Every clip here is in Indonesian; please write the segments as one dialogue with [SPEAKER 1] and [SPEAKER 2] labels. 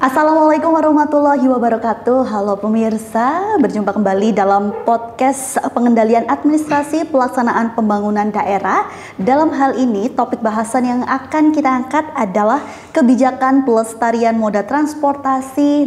[SPEAKER 1] Assalamualaikum warahmatullahi wabarakatuh. Halo pemirsa, berjumpa kembali dalam podcast pengendalian administrasi pelaksanaan pembangunan daerah. Dalam hal ini, topik bahasan yang akan kita angkat adalah kebijakan pelestarian moda transportasi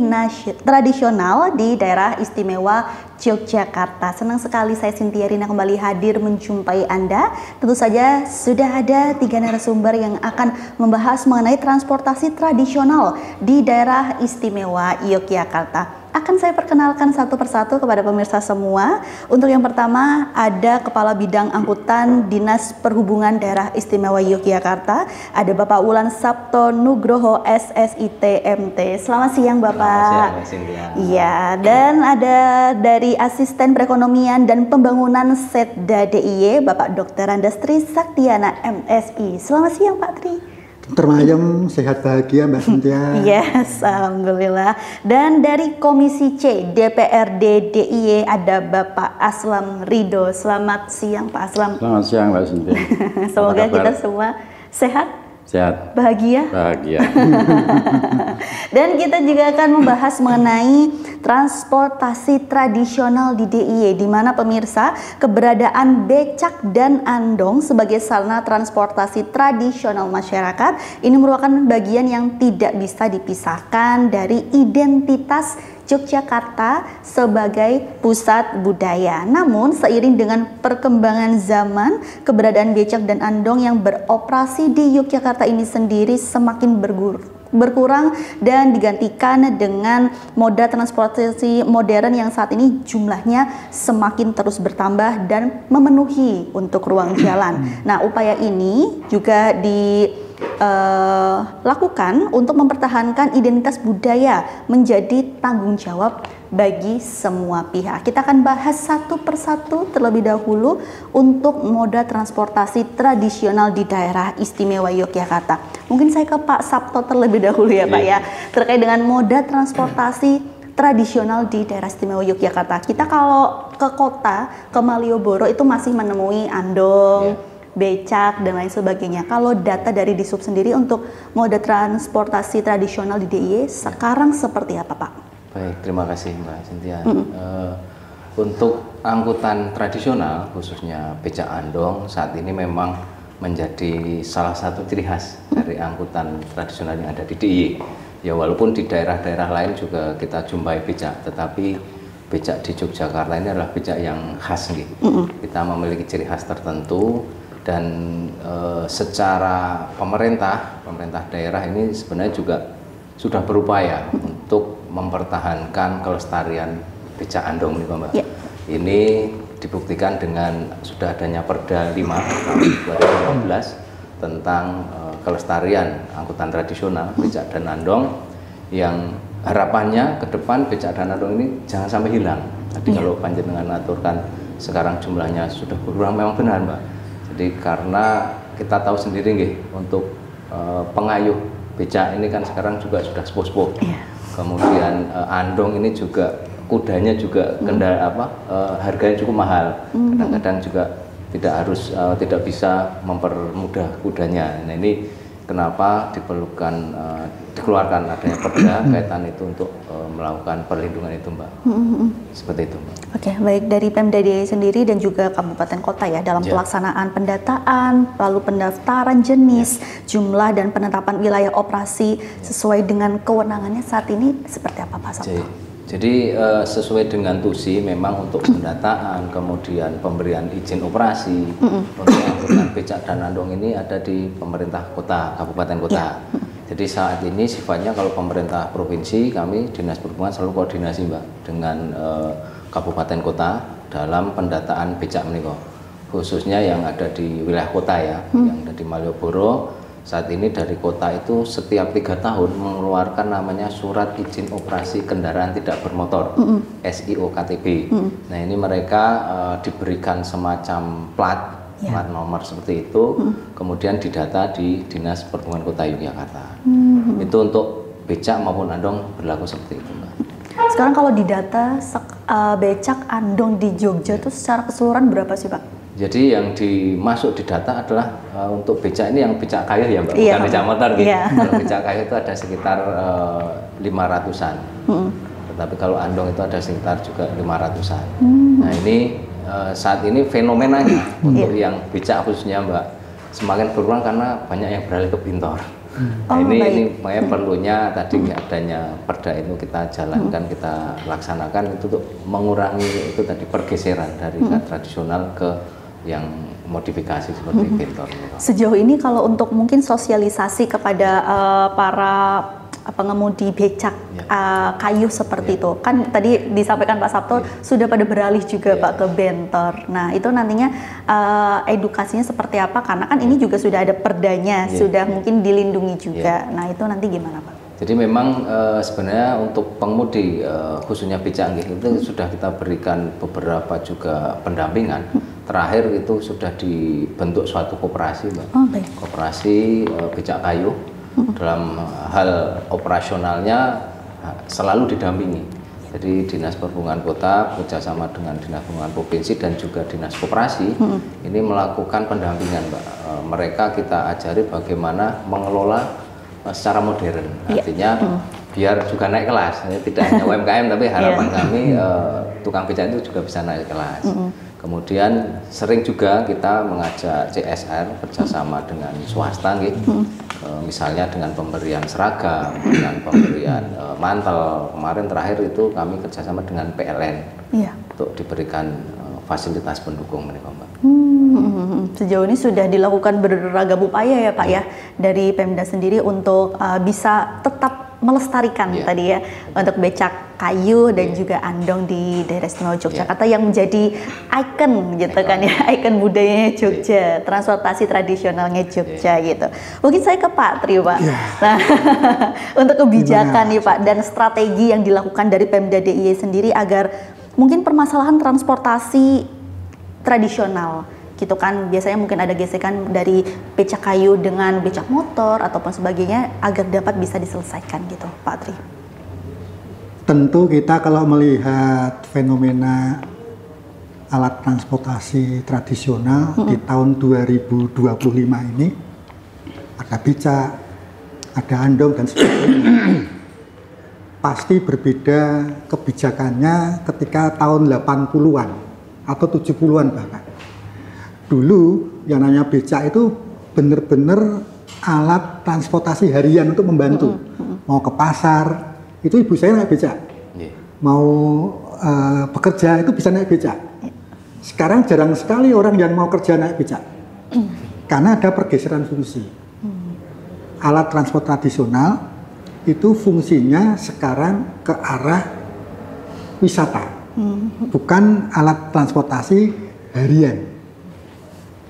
[SPEAKER 1] tradisional di daerah istimewa Yogyakarta. Senang sekali saya Cynthia Rina kembali hadir menjumpai Anda. Tentu saja sudah ada 3 narasumber yang akan membahas mengenai transportasi tradisional di daerah istimewa Yogyakarta. Akan saya perkenalkan satu persatu kepada pemirsa semua. Untuk yang pertama ada Kepala Bidang Angkutan Dinas Perhubungan Daerah Istimewa Yogyakarta, ada Bapak Wulan Sabto Nugroho SSIT MT. Selamat siang Bapak.
[SPEAKER 2] Selamat siang Cynthia.
[SPEAKER 1] Iya, dan ada dari Asisten Perekonomian dan Pembangunan Setda DIY Bapak Dr. Andastri Saktiana MSI. Selamat siang Pak Tri.
[SPEAKER 3] Termayam, sehat bahagia Mbak Cynthia.
[SPEAKER 1] Yes, alhamdulillah. Dan dari Komisi C DPRD DIY ada Bapak Aslam Ridho. Selamat siang Pak Aslam.
[SPEAKER 2] Selamat siang Mbak Cynthia.
[SPEAKER 1] Semoga kita semua sehat.
[SPEAKER 2] Sehat.
[SPEAKER 1] Bahagia.
[SPEAKER 2] Bahagia.
[SPEAKER 1] Dan kita juga akan membahas mengenai transportasi tradisional di DIY, di mana pemirsa keberadaan becak dan andong sebagai sarana transportasi tradisional masyarakat ini merupakan bagian yang tidak bisa dipisahkan dari identitas Yogyakarta sebagai pusat budaya. Namun seiring dengan perkembangan zaman, keberadaan becak dan andong yang beroperasi di Yogyakarta ini sendiri semakin berkurang dan digantikan dengan moda transportasi modern yang saat ini jumlahnya semakin terus bertambah dan memenuhi untuk ruang jalan. Nah, upaya ini juga dilakukan untuk mempertahankan identitas budaya menjadi tanggung jawab bagi semua pihak. Kita akan bahas satu persatu terlebih dahulu untuk moda transportasi tradisional di daerah istimewa Yogyakarta. Mungkin saya ke Pak Sabto terlebih dahulu ya Pak ya, terkait dengan moda transportasi tradisional di daerah istimewa Yogyakarta. Kita kalau ke kota, ke Malioboro itu masih menemui andong, becak dan lain sebagainya. Kalau data dari Disub sendiri untuk moda transportasi tradisional di DIY sekarang seperti apa Pak?
[SPEAKER 2] Baik, terima kasih Mbak Cynthia. Untuk angkutan tradisional khususnya becak andong saat ini memang menjadi salah satu ciri khas dari angkutan tradisional yang ada di DIY. Ya walaupun di daerah-daerah lain juga kita jumpai becak, tetapi becak di Yogyakarta ini adalah becak yang khas gitu. Kita memiliki ciri khas tertentu dan secara pemerintah daerah ini sebenarnya juga sudah berupaya untuk mempertahankan kelestarian becak andong ini Mbak. Ini dibuktikan dengan sudah adanya Perda 5 tahun 2015 tentang kelestarian angkutan tradisional becak dan andong, yang harapannya ke depan becak dan andong ini jangan sampai hilang. Tadi kalau panjenengan aturkan sekarang jumlahnya sudah berkurang, memang benar Mbak. Jadi karena kita tahu sendiri nggih, untuk pengayuh becak ini kan sekarang juga sudah sepuh-sepuh. Kemudian andong ini juga kudanya juga harganya cukup mahal. Kadang-kadang juga tidak bisa mempermudah kudanya. Nah, ini kenapa dikeluarkan adanya perda kaitan itu untuk melakukan perlindungan itu Mbak. Seperti itu Mbak.
[SPEAKER 1] Oke, baik dari Pemda DIY sendiri dan juga kabupaten kota ya dalam pelaksanaan pendataan, lalu pendaftaran jenis, jumlah dan penetapan wilayah operasi sesuai dengan kewenangannya saat ini seperti apa Pak Sabto?
[SPEAKER 2] Jadi sesuai dengan TUSI memang untuk pendataan, kemudian pemberian izin operasi untuk angkutan becak dan andong ini ada di pemerintah kota, kabupaten kota. Jadi saat ini sifatnya kalau pemerintah provinsi, kami Dinas Perhubungan selalu koordinasi Mbak dengan kabupaten kota dalam pendataan becak meniko, khususnya yang ada di wilayah kota ya, yang ada di Malioboro. Saat ini dari kota itu setiap 3 tahun mengeluarkan namanya surat izin operasi kendaraan tidak bermotor, SIOKTB. Nah ini mereka diberikan semacam plat nomor seperti itu, kemudian didata di Dinas Perhubungan Kota Yogyakarta. Itu untuk becak maupun andong berlaku seperti itu Mbak.
[SPEAKER 1] Sekarang kalau didata becak andong di Jogja itu secara keseluruhan berapa sih Pak?
[SPEAKER 2] Jadi yang dimasuk di data adalah untuk becak ini yang becak kayu ya Mbak, bukan becak motor gitu. Kalau becak kayu itu ada sekitar 500-an. Tetapi kalau andong itu ada sekitar juga 500-an. Nah ini saat ini fenomenanya untuk yang becak khususnya Mbak semakin berkurang karena banyak yang beralih ke pintor. Nah ini makanya perlunya tadi adanya perda itu kita jalankan, kita laksanakan itu untuk mengurangi itu tadi pergeseran dari tradisional ke yang modifikasi seperti pintor.
[SPEAKER 1] Sejauh ini kalau untuk mungkin sosialisasi kepada para pengemudi becak kayu seperti itu, kan tadi disampaikan Pak Sabto sudah pada beralih juga Pak ke bentor. Nah itu nantinya edukasinya seperti apa? Karena kan ini juga sudah ada perdanya, sudah mungkin dilindungi juga. Nah itu nanti gimana Pak?
[SPEAKER 2] Jadi memang sebenarnya untuk pengemudi khususnya becak itu sudah kita berikan beberapa juga pendampingan. Terakhir itu sudah dibentuk suatu koperasi Mbak. Koperasi becak kayu. Dalam hal operasionalnya selalu didampingi. Jadi Dinas Perhubungan Kota bekerjasama dengan Dinas Perhubungan Provinsi dan juga Dinas Koperasi ini melakukan pendampingan Mbak. Mereka kita ajari bagaimana mengelola secara modern. Artinya biar juga naik kelas. Tidak hanya UMKM tapi harapan kami tukang becak itu juga bisa naik kelas. Kemudian sering juga kita mengajak CSR bekerjasama dengan swasta, misalnya dengan pemberian seragam, dengan pemberian mantel. Kemarin terakhir itu kami kerjasama dengan PLN untuk diberikan fasilitas pendukung mereka, Mbak.
[SPEAKER 1] Sejauh ini sudah dilakukan beragam upaya ya Pak ya dari Pemda sendiri untuk bisa tetap melestarikan tadi ya untuk becak kayu dan juga andong di daerah istimewa Yogyakarta yang menjadi ikon gitu kan ya, ikon budayanya Jogja, transportasi tradisionalnya Jogja gitu. Mungkin saya ke Pak Tri Pak. Nah untuk kebijakan nih Pak dan strategi yang dilakukan dari Pemda DIY sendiri agar mungkin permasalahan transportasi tradisional gitu kan, biasanya mungkin ada gesekan dari becak kayu dengan becak motor ataupun sebagainya agar dapat bisa diselesaikan gitu Pak Tri.
[SPEAKER 3] Tentu kita kalau melihat fenomena alat transportasi tradisional di tahun 2025 ini ada becak, ada andong dan sebagainya. Pasti berbeda kebijakannya ketika tahun 80-an atau 70-an bahkan. Dulu yang namanya becak itu benar-benar alat transportasi harian untuk membantu. Mau ke pasar, itu ibu saya naik becak. Mau bekerja itu bisa naik becak. Sekarang jarang sekali orang yang mau kerja naik becak. Karena ada pergeseran fungsi. Alat transport tradisional itu fungsinya sekarang ke arah wisata. Bukan alat transportasi harian.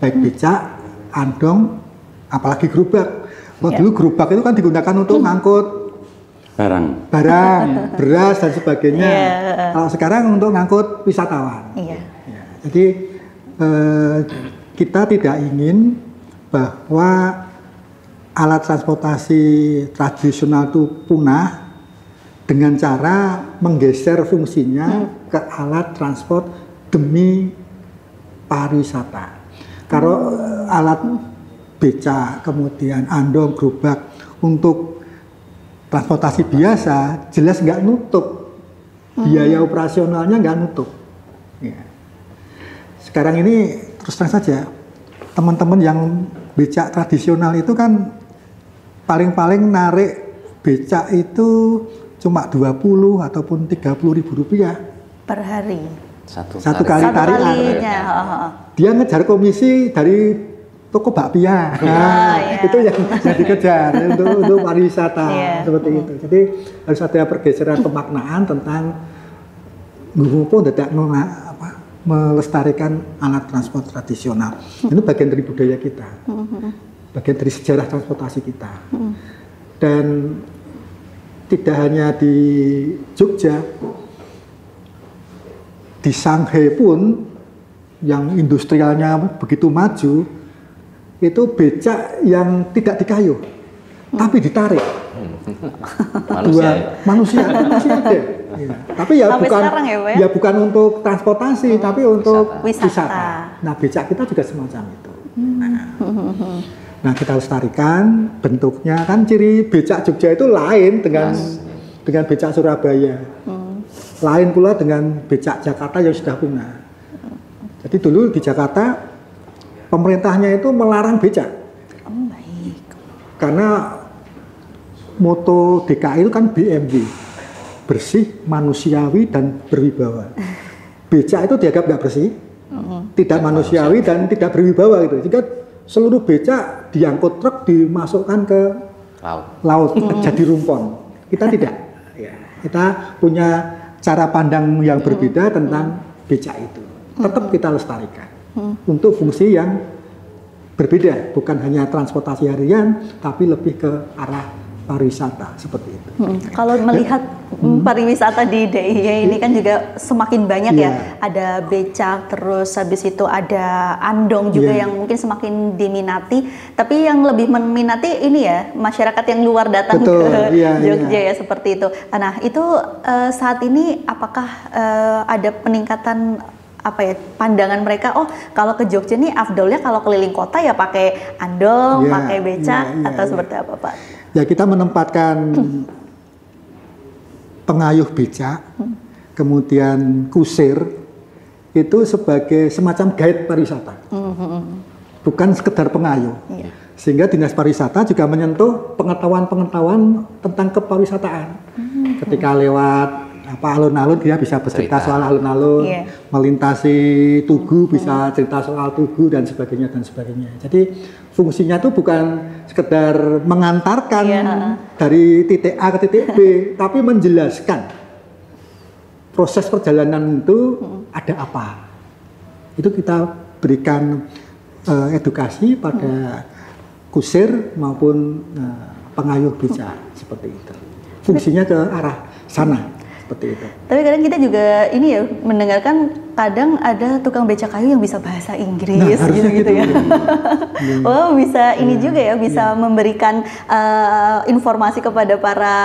[SPEAKER 3] Baik becak, andong, apalagi gerobak. Dulu gerobak itu kan digunakan untuk ngangkut barang, beras dan sebagainya. Kalau sekarang untuk ngangkut wisatawan. Jadi kita tidak ingin bahwa alat transportasi tradisional itu punah dengan cara menggeser fungsinya ke alat transport demi pariwisata. Kalau alat becak, kemudian andong, gerobak untuk transportasi biasa, jelas nggak nutup. Biaya operasionalnya nggak nutup. Sekarang ini terus terang saja, teman-teman yang becak tradisional itu kan paling-paling narik becak itu cuma 20 ataupun 30 ribu rupiah per hari. Satu kali tarian. Dia ngejar komisi dari toko bakpia. Itu yang dikejar untuk pariwisata seperti itu. Jadi harus ada pergeseran pemaknaan tentang melestarikan alat transport tradisional. Itu bagian dari budaya kita, bagian dari sejarah transportasi kita. Dan tidak hanya di Jogja, di Shanghai pun yang industrialnya begitu maju, itu becak yang tidak dikayuh, tapi ditarik.
[SPEAKER 2] Manusia ya?
[SPEAKER 3] Manusia ada. Ya. Tapi ya
[SPEAKER 1] Sampai
[SPEAKER 3] bukan
[SPEAKER 1] sekarang ya, Pak, ya?
[SPEAKER 3] ya bukan untuk transportasi, tapi untuk
[SPEAKER 1] Wisata.
[SPEAKER 3] wisata. Nah, becak kita juga semacam itu. Nah, kita lestarikan bentuknya, kan ciri becak Jogja itu lain dengan becak Surabaya. Lain pula dengan becak Jakarta yang sudah punah. Jadi dulu di Jakarta pemerintahnya itu melarang becak.
[SPEAKER 1] Baik.
[SPEAKER 3] Karena moto DKI itu kan BMW, bersih, manusiawi, dan berwibawa. Becak itu dianggap nggak bersih, tidak manusiawi, dan tidak berwibawa gitu. Jika seluruh becak diangkut truk dimasukkan ke laut, jadi rumpon. Kita tidak. Ya. Kita punya cara pandang yang berbeda tentang becak itu. Tetap kita lestarikan untuk fungsi yang berbeda, bukan hanya transportasi harian, tapi lebih ke arah pariwisata seperti itu.
[SPEAKER 1] Kalau melihat pariwisata di DIY ini kan juga semakin banyak ya. Ada becak, terus habis itu ada andong juga yang mungkin semakin diminati. Tapi yang lebih meminati ini ya masyarakat yang luar datang ke Jogja ya seperti itu. Nah itu saat ini apakah ada peningkatan pandangan mereka, oh kalau ke Jogja nih afdolnya kalau keliling kota ya pakai andong, pakai becak atau seperti apa Pak?
[SPEAKER 3] Ya kita menempatkan pengayuh becak, kemudian kusir itu sebagai semacam guide pariwisata, bukan sekedar pengayuh. Sehingga Dinas Pariwisata juga menyentuh pengetahuan-pengetahuan tentang kepariwisataan. Ketika lewat alun-alun dia bisa bercerita soal alun-alun, melintasi Tugu bisa cerita soal Tugu dan sebagainya dan sebagainya. Jadi fungsinya itu bukan sekedar mengantarkan dari titik A ke titik B, tapi menjelaskan proses perjalanan itu ada apa. Itu kita berikan edukasi pada kusir maupun pengayuh becak seperti itu. Fungsinya ke arah sana. Seperti itu.
[SPEAKER 1] Tapi kadang kita juga ini ya mendengarkan kadang ada tukang becak kayu yang bisa bahasa Inggris gitu ya. Oh bisa ini juga ya bisa memberikan informasi kepada para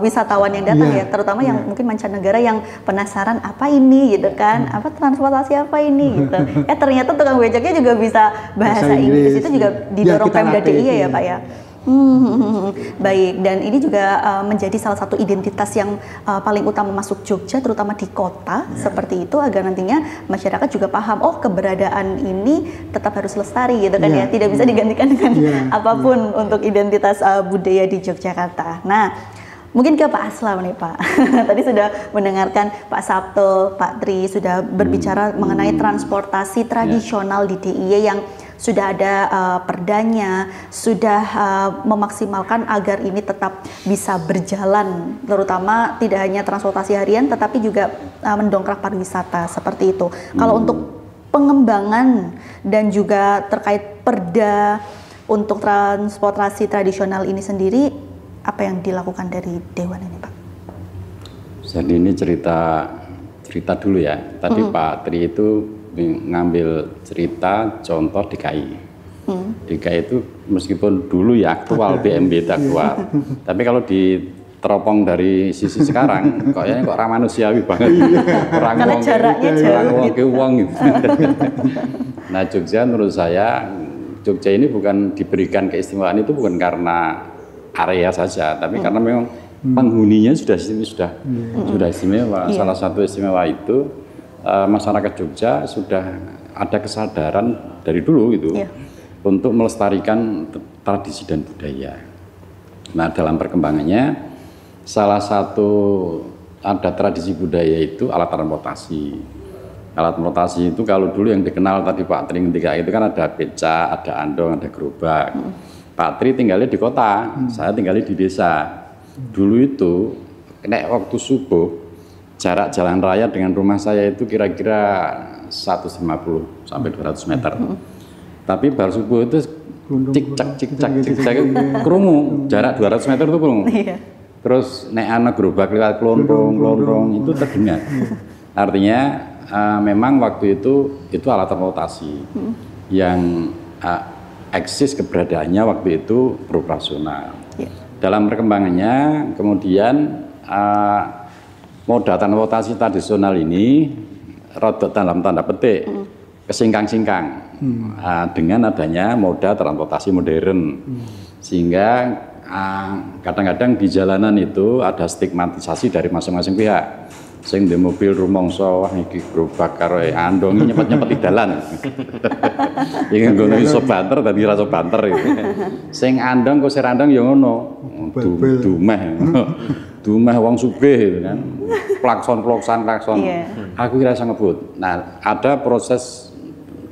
[SPEAKER 1] wisatawan yang datang ya, terutama yang mungkin mancanegara yang penasaran apa ini gitu kan, apa transportasi apa ini gitu. Ternyata tukang becaknya juga bisa bahasa Inggris. Itu juga didorong Pemda DIY ya Pak ya. Baik, dan ini juga menjadi salah satu identitas yang paling utama masuk Jogja, terutama di kota seperti itu, agar nantinya masyarakat juga paham, oh keberadaan ini tetap harus lestari gitu kan ya, tidak bisa digantikan dengan apapun untuk identitas budaya di Yogyakarta. Nah, mungkin ke Pak Aslam nih Pak. Tadi sudah mendengarkan Pak Sabto, Pak Tri sudah berbicara mengenai transportasi tradisional di DIY yang sudah ada perdanya, sudah memaksimalkan agar ini tetap bisa berjalan, terutama tidak hanya transportasi harian, tetapi juga mendongkrak pariwisata seperti itu. Kalau untuk pengembangan dan juga terkait perda untuk transportasi tradisional ini sendiri, apa yang dilakukan dari Dewan ini Pak?
[SPEAKER 4] Jadi ini cerita dulu ya. Tadi Pak Tri itu ngambil cerita contoh DKI. DKI itu meskipun dulu ya aktual BMB tak keluar, tapi kalau diteropong dari sisi sekarang kayaknya kok ramah manusiawi banget.
[SPEAKER 1] Karena jaraknya jauh
[SPEAKER 4] gitu. Uang gitu. Nah Jogja menurut saya, Jogja ini bukan diberikan keistimewaan itu bukan karena area saja, tapi karena memang penghuninya sudah istimewa. Salah satu istimewa itu masyarakat Jogja sudah ada kesadaran dari dulu gitu untuk melestarikan tradisi dan budaya. Nah dalam perkembangannya salah satu ada tradisi budaya itu alat transportasi. Alat transportasi itu kalau dulu yang dikenal tadi Pak Tri ketika itu kan ada becak, ada andong, ada gerobak. Pak Tri tinggalnya di kota, saya tinggalnya di desa. Dulu itu waktu subuh jarak jalan raya dengan rumah saya itu kira-kira 150 sampai 200 meter. Tapi baru subuh itu cik-cak kerungu, jarak 200 meter itu kerungu. Terus nek anak gerobak lewat kelontrong itu terdengar. Artinya memang waktu itu alat transportasi yang eksis keberadaannya waktu itu beroperasional. dalam perkembangannya kemudian moda transportasi tradisional ini rodok dalam tanda petik kesingkang-singkang dengan adanya moda transportasi modern, sehingga kadang-kadang di jalanan itu ada stigmatisasi dari masing-masing pihak. Sing di mobil rumangsa wah iki gerobak karo andong nyepet-nyepet di dalan. Iki ngono iso banter dadi rasa banter iki. Sing andong kok serandong ya ngono. Dumeh. Dumeh wong sugih gitu kan. Klakson. Aku kira iso ngebut. Nah, ada proses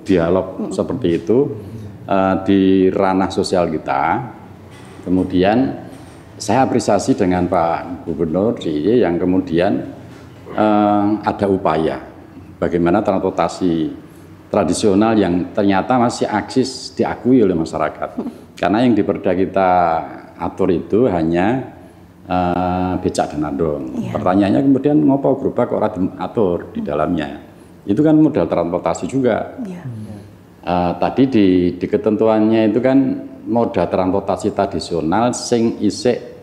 [SPEAKER 4] dialog seperti itu di ranah sosial kita. Kemudian saya apresiasi dengan Pak Gubernur DIY yang kemudian ada upaya bagaimana transportasi tradisional yang ternyata masih eksis diakui oleh masyarakat. Karena yang di Perda kita atur itu hanya becak dan andong. Pertanyaannya kemudian ngopo gerobak kok ora diatur di dalamnya. Itu kan modal transportasi juga. Tadi di ketentuannya itu kan moda transportasi tradisional sing isik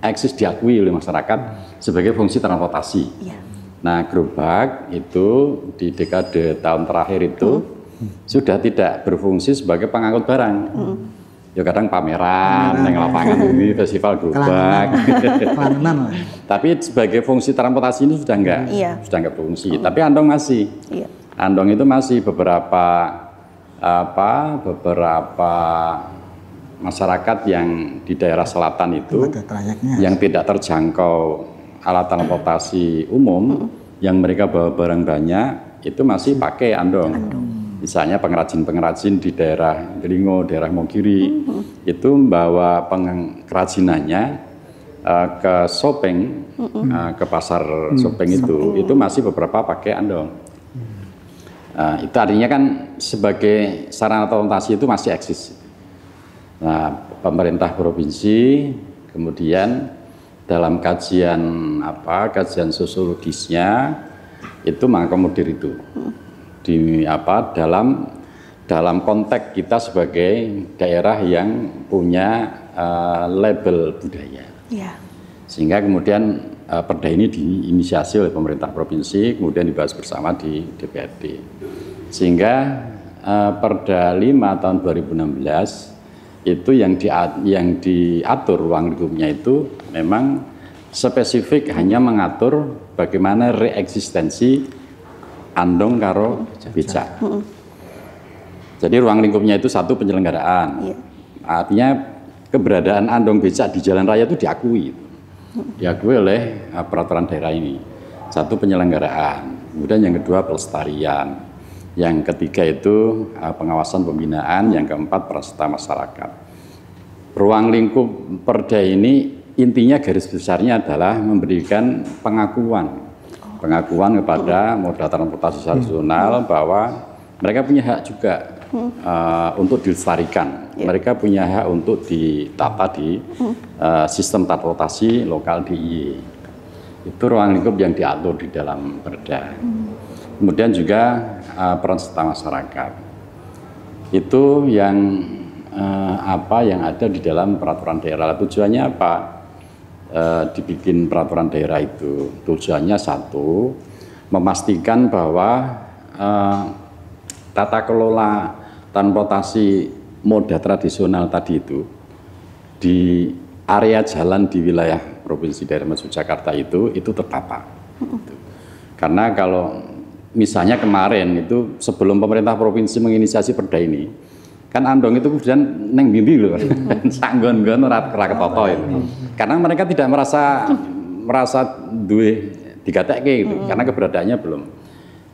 [SPEAKER 4] eksis diakui oleh masyarakat sebagai fungsi transportasi. Nah, gerobak itu di dekade tahun terakhir itu sudah tidak berfungsi sebagai pengangkut barang. Ya kadang pameran yang lapangan ini festival gerobak. Tapi sebagai fungsi transportasi ini sudah enggak berfungsi. Tapi andong masih. Andong itu masih beberapa masyarakat yang di daerah selatan itu yang tidak terjangkau alat transportasi umum yang mereka bawa barang banyak itu masih pakai andong. Misalnya pengrajin-pengrajin di daerah Delingo, daerah Mogiri itu membawa kerajinannya ke Sopeng, ke pasar Sopeng itu masih beberapa pakai andong. Itu artinya kan sebagai sarana transportasi itu masih eksis. Nah, pemerintah provinsi kemudian dalam kajian sosiologisnya itu mengakomodir itu dalam konteks kita sebagai daerah yang punya label budaya. Sehingga kemudian Perda ini diinisiasi oleh pemerintah provinsi, kemudian dibahas bersama di DPRD. Sehingga Perda 5 tahun 2016 itu yang diatur ruang lingkupnya itu memang spesifik hanya mengatur bagaimana reeksistensi andong karo becak. Jadi ruang lingkupnya itu satu penyelenggaraan. Artinya keberadaan andong becak di jalan raya itu diakui oleh peraturan daerah ini. Satu penyelenggaraan, kemudian yang kedua pelestarian. Yang ketiga itu pengawasan pembinaan, yang keempat peran serta masyarakat. Ruang lingkup Perda ini intinya garis besarnya adalah memberikan pengakuan kepada moda transportasi tradisional bahwa mereka punya hak juga untuk dilestarikan. Mereka punya hak untuk ditata di sistem transportasi lokal DIY. Itu ruang lingkup yang diatur di dalam Perda. Kemudian juga peran serta masyarakat. Itu yang yang ada di dalam peraturan daerah. Tujuannya apa? Dibikin peraturan daerah itu. Tujuannya satu, memastikan bahwa tata kelola transportasi moda tradisional tadi itu di area jalan di wilayah Provinsi Daerah Istimewa Yogyakarta itu tertata. Karena kalau misalnya kemarin itu sebelum pemerintah provinsi menginisiasi Perda ini, kan andong itu kemudian neng bimbi loh, sanggon-gon ora ketoto itu. Karena mereka tidak merasa duwe digatekke gitu, karena keberadaannya belum.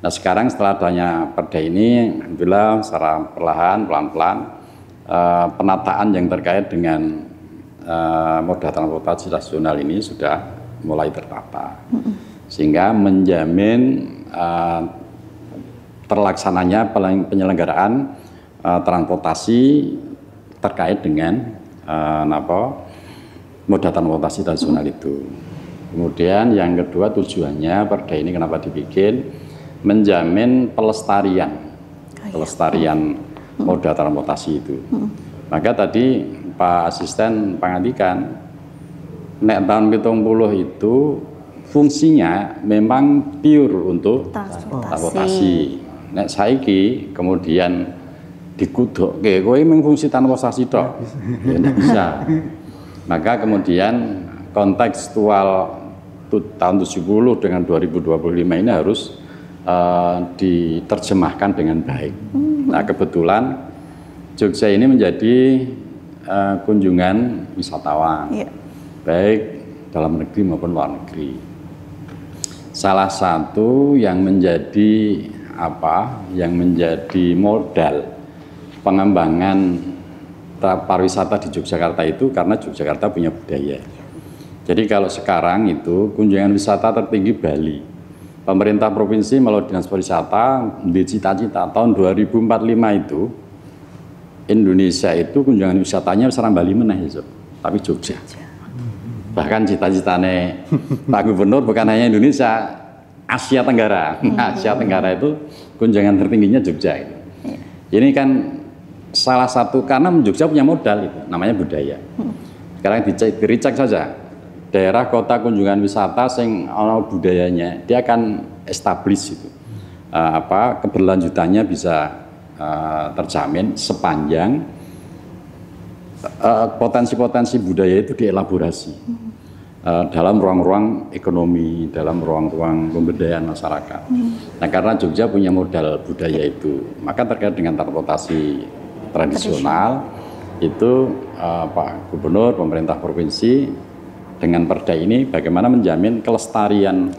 [SPEAKER 4] Nah sekarang setelah adanya Perda ini, alhamdulillah secara pelan-pelan penataan yang terkait dengan moda transportasi nasional ini sudah mulai tertata, sehingga menjamin terlaksananya penyelenggaraan transportasi terkait dengan moda transportasi tradisional itu. Kemudian yang kedua tujuannya Perda ini kenapa dibikin, menjamin pelestarian moda transportasi itu. Maka tadi Pak Asisten Pangandikan nek tahun 70 itu fungsinya memang pure untuk transportasi. Nek saiki kemudian dikudokke kowe mung fungsi transportasi tok. Ya ndak bisa. Maka kemudian kontekstual tahun 70 dengan 2025 ini harus diterjemahkan dengan baik. Nah, kebetulan Jogja ini menjadi kunjungan wisatawan, baik dalam negeri maupun luar negeri. Salah satu yang menjadi modal pengembangan pariwisata di Yogyakarta itu karena Yogyakarta punya budaya. Jadi kalau sekarang itu kunjungan wisata tertinggi Bali. Pemerintah provinsi melalui Dinas Pariwisata cita-cita tahun 2045 itu Indonesia itu kunjungan wisatanya serang Bali meneh iso, tapi Jogja. Bahkan cita-citane Pak Gubernur bukan hanya Indonesia, Asia Tenggara. Asia Tenggara itu kunjungan tertingginya Jogja itu. Ini kan salah satu karena Jogja punya modal itu namanya budaya. Sekarang dicek saja daerah kota kunjungan wisata sing ana budayanya, dia akan establish itu. Keberlanjutannya bisa terjamin sepanjang potensi-potensi budaya itu dielaborasi dalam ruang-ruang ekonomi, dalam ruang-ruang pemberdayaan masyarakat. Nah, karena Jogja punya modal budaya itu, maka terkait dengan transportasi tradisional itu Pak Gubernur, pemerintah provinsi dengan perda ini bagaimana menjamin kelestarian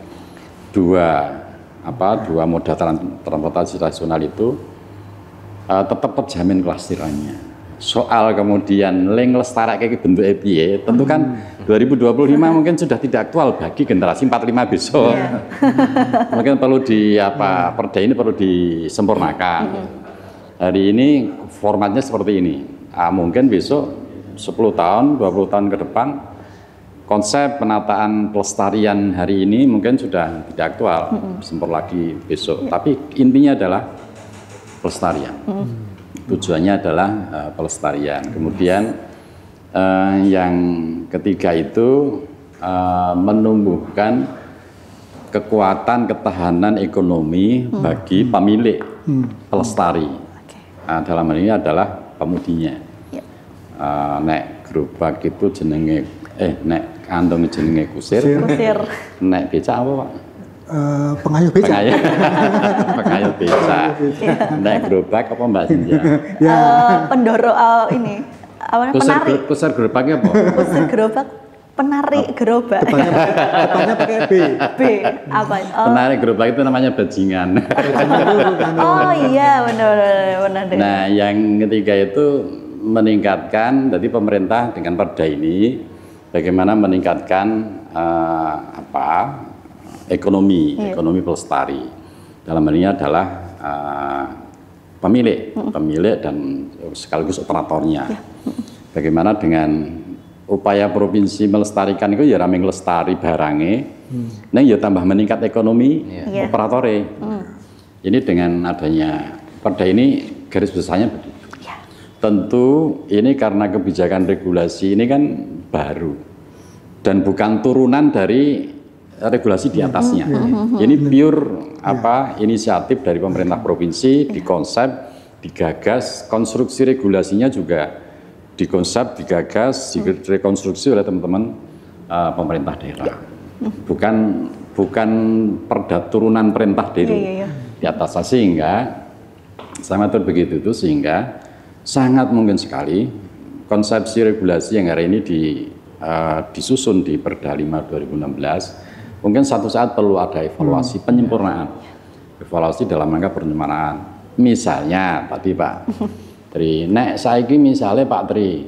[SPEAKER 4] dua moda transportasi tradisional itu tetap terjamin kelestariannya. Soal kemudian lestari kayak bentuk piye, tentu kan 2025 mungkin sudah tidak aktual bagi generasi 45 besok. Mungkin perlu perda ini perlu disempurnakan. Hari ini formatnya seperti ini. Mungkin besok 10 tahun, 20 tahun ke depan konsep penataan pelestarian hari ini mungkin sudah tidak aktual, sempur lagi besok. Tapi intinya adalah pelestarian. Tujuannya adalah pelestarian. Kemudian yang ketiga itu menumbuhkan kekuatan ketahanan ekonomi bagi pemilik pelestari. Dalam hal ini adalah pemudinya. Nek gerobak itu jenenge nek kantong jenenge kusir. Nek becak apa, Pak?
[SPEAKER 3] Pengayuh becak.
[SPEAKER 4] Pengayuh becak. Nek gerobak apa Mbak Sinja?
[SPEAKER 1] Pendorong ini. Penari.
[SPEAKER 4] Kusir gerobaknya apa?
[SPEAKER 1] Kusir gerobak. Penari gerobak.
[SPEAKER 3] Depannya pakai B.
[SPEAKER 1] B apa?
[SPEAKER 4] Penari gerobak itu namanya bajingan.
[SPEAKER 1] Oh iya, benar.
[SPEAKER 4] Nah, yang ketiga itu meningkatkan, jadi pemerintah dengan perda ini bagaimana meningkatkan ekonomi pelestari. Dalam hal ini adalah pemilik dan sekaligus operatornya. Bagaimana dengan upaya provinsi melestarikan itu ya rame ngelestari barangnya, neng ya tambah meningkat ekonomi operatore. Ini dengan adanya perda ini garis besarnya begitu. Tentu ini karena kebijakan regulasi ini kan baru dan bukan turunan dari regulasi di atasnya. Ini pure inisiatif dari pemerintah provinsi, dikonsep, digagas, konstruksi regulasinya juga dikonsep, digagas, direkonstruksi oleh teman-teman pemerintah daerah. Bukan perda turunan perintah dari di atas, sehingga saya atur begitu itu sehingga sangat mungkin sekali konsepsi regulasi yang hari ini disusun di Perda 5 2016 mungkin satu saat perlu ada evaluasi penyempurnaan, evaluasi dalam rangka penyempurnaan. Misalnya tadi Pak Tri, nek saiki misalnya Pak Tri,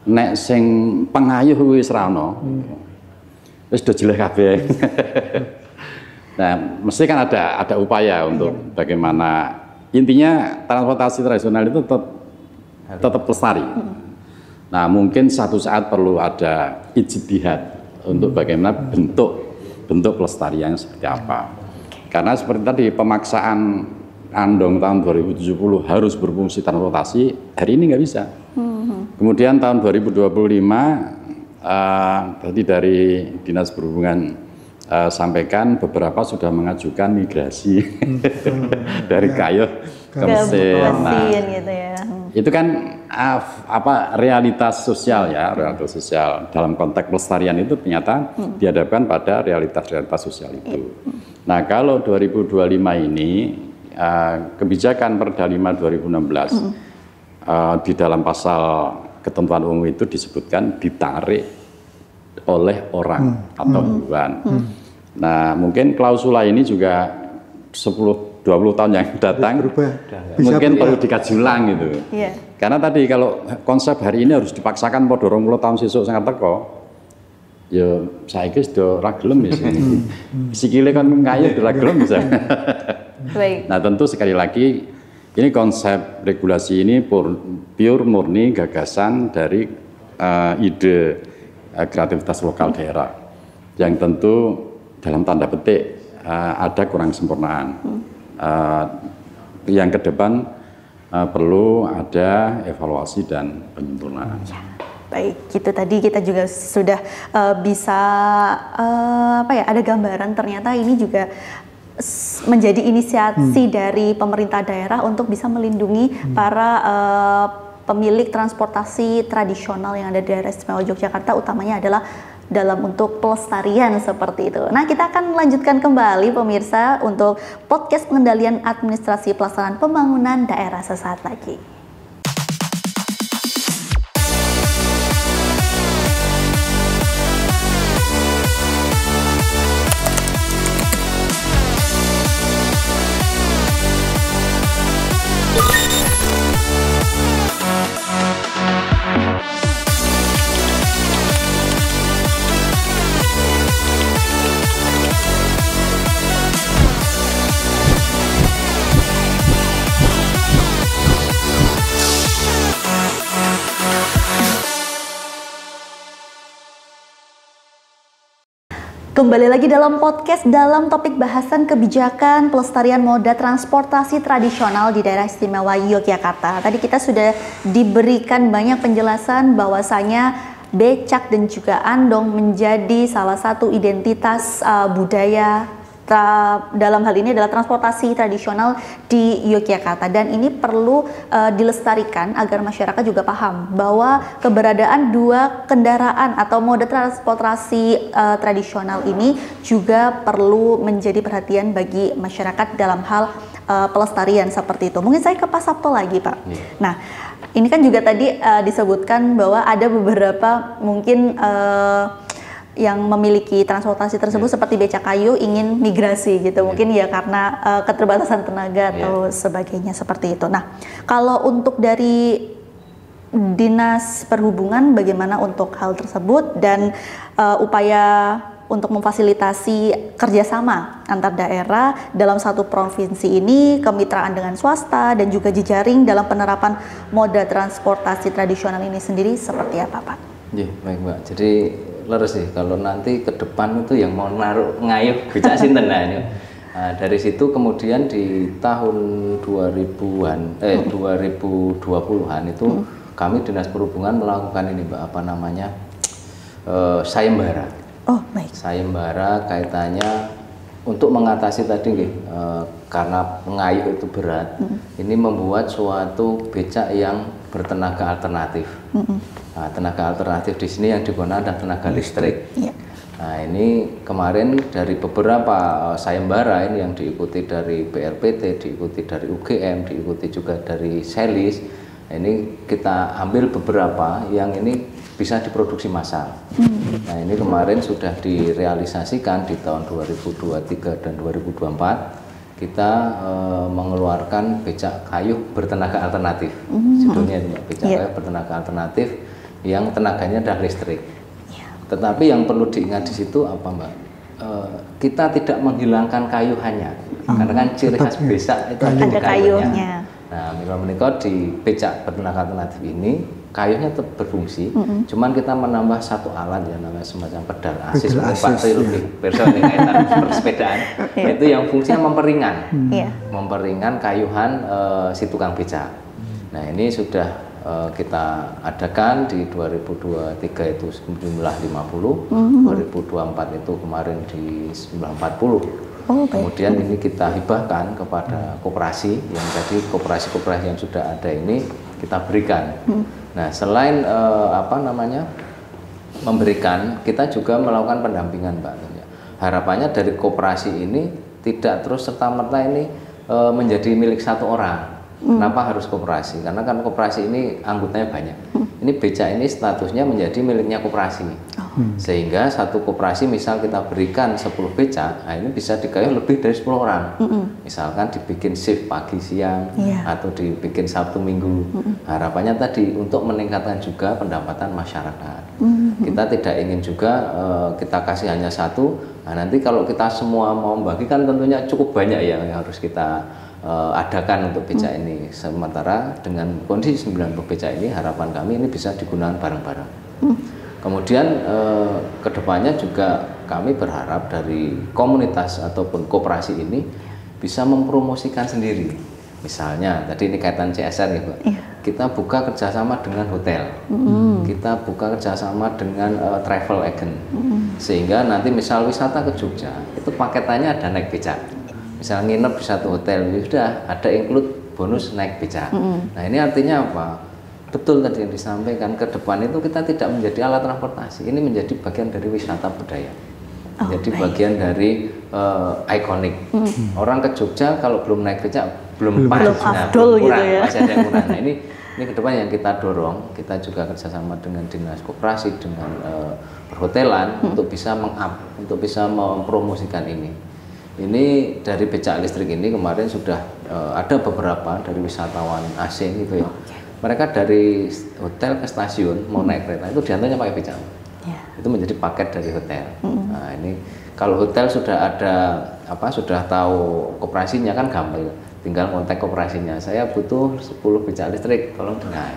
[SPEAKER 4] nek sing pengayuh wis ra ono, wis do jelek kabeh. Nah, mesti kan ada upaya untuk bagaimana intinya transportasi tradisional itu tetap lestari. Nah, mungkin satu saat perlu ada ijtihad untuk bagaimana bentuk pelestarian seperti apa. Karena seperti tadi pemaksaan Andong tahun 2070 harus berfungsi transportasi, hari ini nggak bisa. Kemudian tahun 2025 tadi dari Dinas Perhubungan sampaikan beberapa sudah mengajukan migrasi dari kayu ke mesin. Nah,
[SPEAKER 1] gitu ya.
[SPEAKER 4] itu kan realitas sosial ya, realitas sosial dalam konteks pelestarian itu ternyata dihadapkan pada realitas sosial itu. Nah, kalau 2025 ini kebijakan Perda 5 2016 di dalam pasal ketentuan umum itu disebutkan ditarik oleh orang atau hewan. Nah, mungkin klausula ini juga 10-20 tahun yang datang mungkin perlu dikaji ulang gitu.
[SPEAKER 1] Yeah.
[SPEAKER 4] Karena tadi kalau konsep hari ini harus dipaksakan pada 20 tahun sesuk sangat teko. Ya saiki sudah ra gelem ya sini. Sikile kan kayu ora gelem bisa.
[SPEAKER 1] Baik.
[SPEAKER 4] Nah, tentu sekali lagi ini konsep regulasi ini pure murni gagasan dari ide kreativitas lokal daerah yang tentu dalam tanda petik ada kurang sempurnaan. Yang ke depan perlu ada evaluasi dan penyempurnaan.
[SPEAKER 1] Baik, gitu tadi kita juga sudah bisa ada gambaran ternyata ini juga menjadi inisiasi dari pemerintah daerah untuk bisa melindungi para pemilik transportasi tradisional yang ada di daerah istimewa Yogyakarta, utamanya adalah dalam untuk pelestarian seperti itu. Nah, kita akan melanjutkan kembali pemirsa untuk podcast pengendalian administrasi pelaksanaan pembangunan daerah sesaat lagi. Kembali lagi dalam podcast dalam topik bahasan kebijakan pelestarian moda transportasi tradisional di daerah istimewa Yogyakarta. Tadi kita sudah diberikan banyak penjelasan bahwasanya becak dan juga andong menjadi salah satu identitas budaya dalam hal ini adalah transportasi tradisional di Yogyakarta, dan ini perlu dilestarikan agar masyarakat juga paham bahwa keberadaan dua kendaraan atau mode transportasi tradisional ini juga perlu menjadi perhatian bagi masyarakat dalam hal pelestarian seperti itu. Mungkin saya ke Pak Sabto lagi, Pak. Nah, ini kan juga tadi disebutkan bahwa ada beberapa mungkin yang memiliki transportasi tersebut seperti becak kayu ingin migrasi gitu, mungkin ya karena keterbatasan tenaga atau sebagainya seperti itu. Nah, kalau untuk dari Dinas Perhubungan bagaimana untuk hal tersebut dan upaya untuk memfasilitasi kerjasama antar daerah dalam satu provinsi ini, kemitraan dengan swasta dan juga jejaring dalam penerapan moda transportasi tradisional ini sendiri seperti apa, Pak?
[SPEAKER 2] Iya, baik Mbak. Jadi leres sih kalau nanti ke depan itu yang mau naruh ngayuh becak sinten nah ini. Nah, dari situ kemudian di tahun 2020-an itu kami Dinas Perhubungan melakukan ini Mbak, apa namanya? Sayembara.
[SPEAKER 1] Oh, baik.
[SPEAKER 2] Sayembara kaitannya untuk mengatasi tadi karena ngayuh itu berat. Ini membuat suatu becak yang bertenaga alternatif. Nah, tenaga alternatif di sini yang digunakan adalah tenaga listrik. Nah, ini kemarin dari beberapa sayembara ini yang diikuti dari BLPT, diikuti dari UGM, diikuti juga dari Selis. Ini kita ambil beberapa yang ini bisa diproduksi massal. Nah, ini kemarin sudah direalisasikan di tahun 2023 dan 2024. Kita mengeluarkan becak kayu bertenaga alternatif. Judulnya ini becak kayu bertenaga alternatif yang tenaganya adalah listrik. Tetapi yang perlu diingat di situ apa Mbak? Kita tidak menghilangkan kayu hanya, karena kan ciri khas becak itu ada kayunya. Nah, menika di becak bertenaga alternatif ini kayunya tetap berfungsi, cuman kita menambah satu alat yang namanya semacam pedal asis lebih personil kaitan bersepedaan. Itu yang fungsinya memperingan kayuhan si tukang becak. Nah, ini sudah kita adakan di 2023 itu jumlah 50, 2024 itu kemarin di 940. Kemudian ini kita hibahkan kepada koperasi yang tadi koperasi-koperasi yang sudah ada ini kita berikan. Nah, selain memberikan, kita juga melakukan pendampingan, Mbak. Harapannya dari koperasi ini tidak terus serta-merta ini menjadi milik satu orang. Kenapa harus koperasi? Karena kan koperasi ini anggotanya banyak. Ini becak ini statusnya menjadi miliknya koperasi. Sehingga satu koperasi misal kita berikan 10 becak, nah ini bisa digayuh lebih dari 10 orang. Misalkan dibikin shift pagi siang atau dibikin Sabtu Minggu. Harapannya tadi untuk meningkatkan juga pendapatan masyarakat. Kita tidak ingin juga kita kasih hanya satu. Nah, nanti kalau kita semua mau membagikan tentunya cukup banyak yang harus kita adakan untuk becak ini. Sementara dengan kondisi 90 becak ini harapan kami ini bisa digunakan bareng-bareng. Kemudian kedepannya juga kami berharap dari komunitas ataupun koperasi ini bisa mempromosikan sendiri. Misalnya tadi ini kaitan CSR ya, Pak. Kita buka kerjasama dengan hotel, kita buka kerjasama dengan travel agent, sehingga nanti misal wisata ke Jogja itu paketannya ada naik becak. Misal nginep di satu hotel, ya sudah ada include bonus naik becak. Nah, ini artinya apa? Betul tadi yang disampaikan, ke depan itu kita tidak menjadi alat transportasi, ini menjadi bagian dari wisata budaya, menjadi bagian dari ikonik. Orang ke Jogja kalau belum naik becak belum pas,
[SPEAKER 1] afdol gitu ya.
[SPEAKER 2] Masih ada yang kurang. Nah, ini ke depan yang kita dorong, kita juga kerjasama dengan dinas koperasi, dengan perhotelan untuk bisa untuk bisa mempromosikan ini. Ini dari becak listrik ini kemarin sudah ada beberapa dari wisatawan asing gitu ya. Mereka dari hotel ke stasiun mau naik kereta itu diantaranya pakai becak. Itu menjadi paket dari hotel. Nah, ini kalau hotel sudah ada sudah tahu koperasinya kan gampang. Tinggal kontak koperasinya. Saya butuh 10 becak listrik, tolong dinaik.